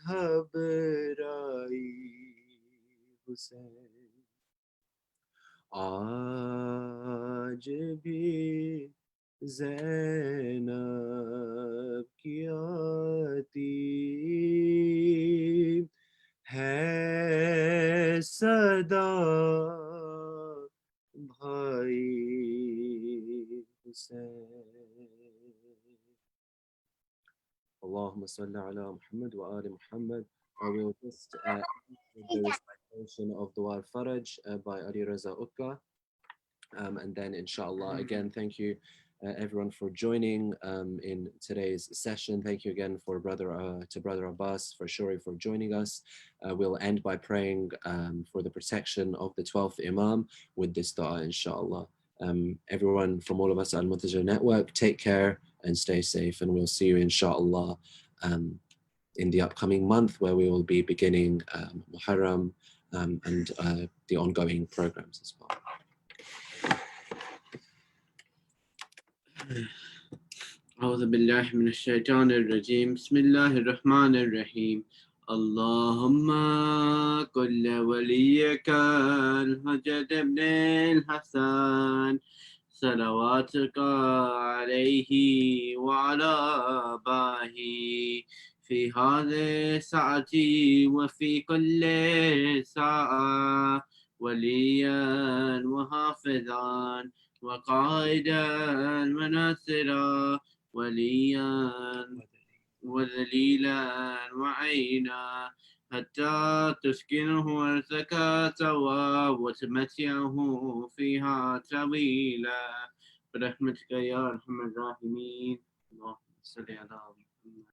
S1: گھبرائی حسین آج بھی زینب کی آتی ہے صدا بھائی حسین اللهم صل على محمد وآل Muhammad. I will just the recitation of Dua al-Faraj by Ali Raza Ukka. And then inshallah, again, thank you everyone for joining in today's session. Thank you again for Brother Abbas Farshori for joining us. We'll end by praying for the protection of the 12th Imam with this dua, inshallah. Everyone from all of us at Al-Muntaja Network, take care and stay safe, and we'll see you inshallah in the upcoming month where we will be beginning Muharram and the ongoing programs as well.
S2: أعوذ بالله من الشيطان الرجيم بسم الله الرحمن الرحيم اللهم كل وليك الحجة ابن الحسن صلواتك عليه وعلى آبائه في هذه الساعة وفي كل ساعة وليا وحافظا وقائدا وناصرا وليا وذليلا وعينا حتى تسكنه أرضك سوا وتمتعه فيها طويلا برحمتك يا أرحم الراحمين اللهم صل على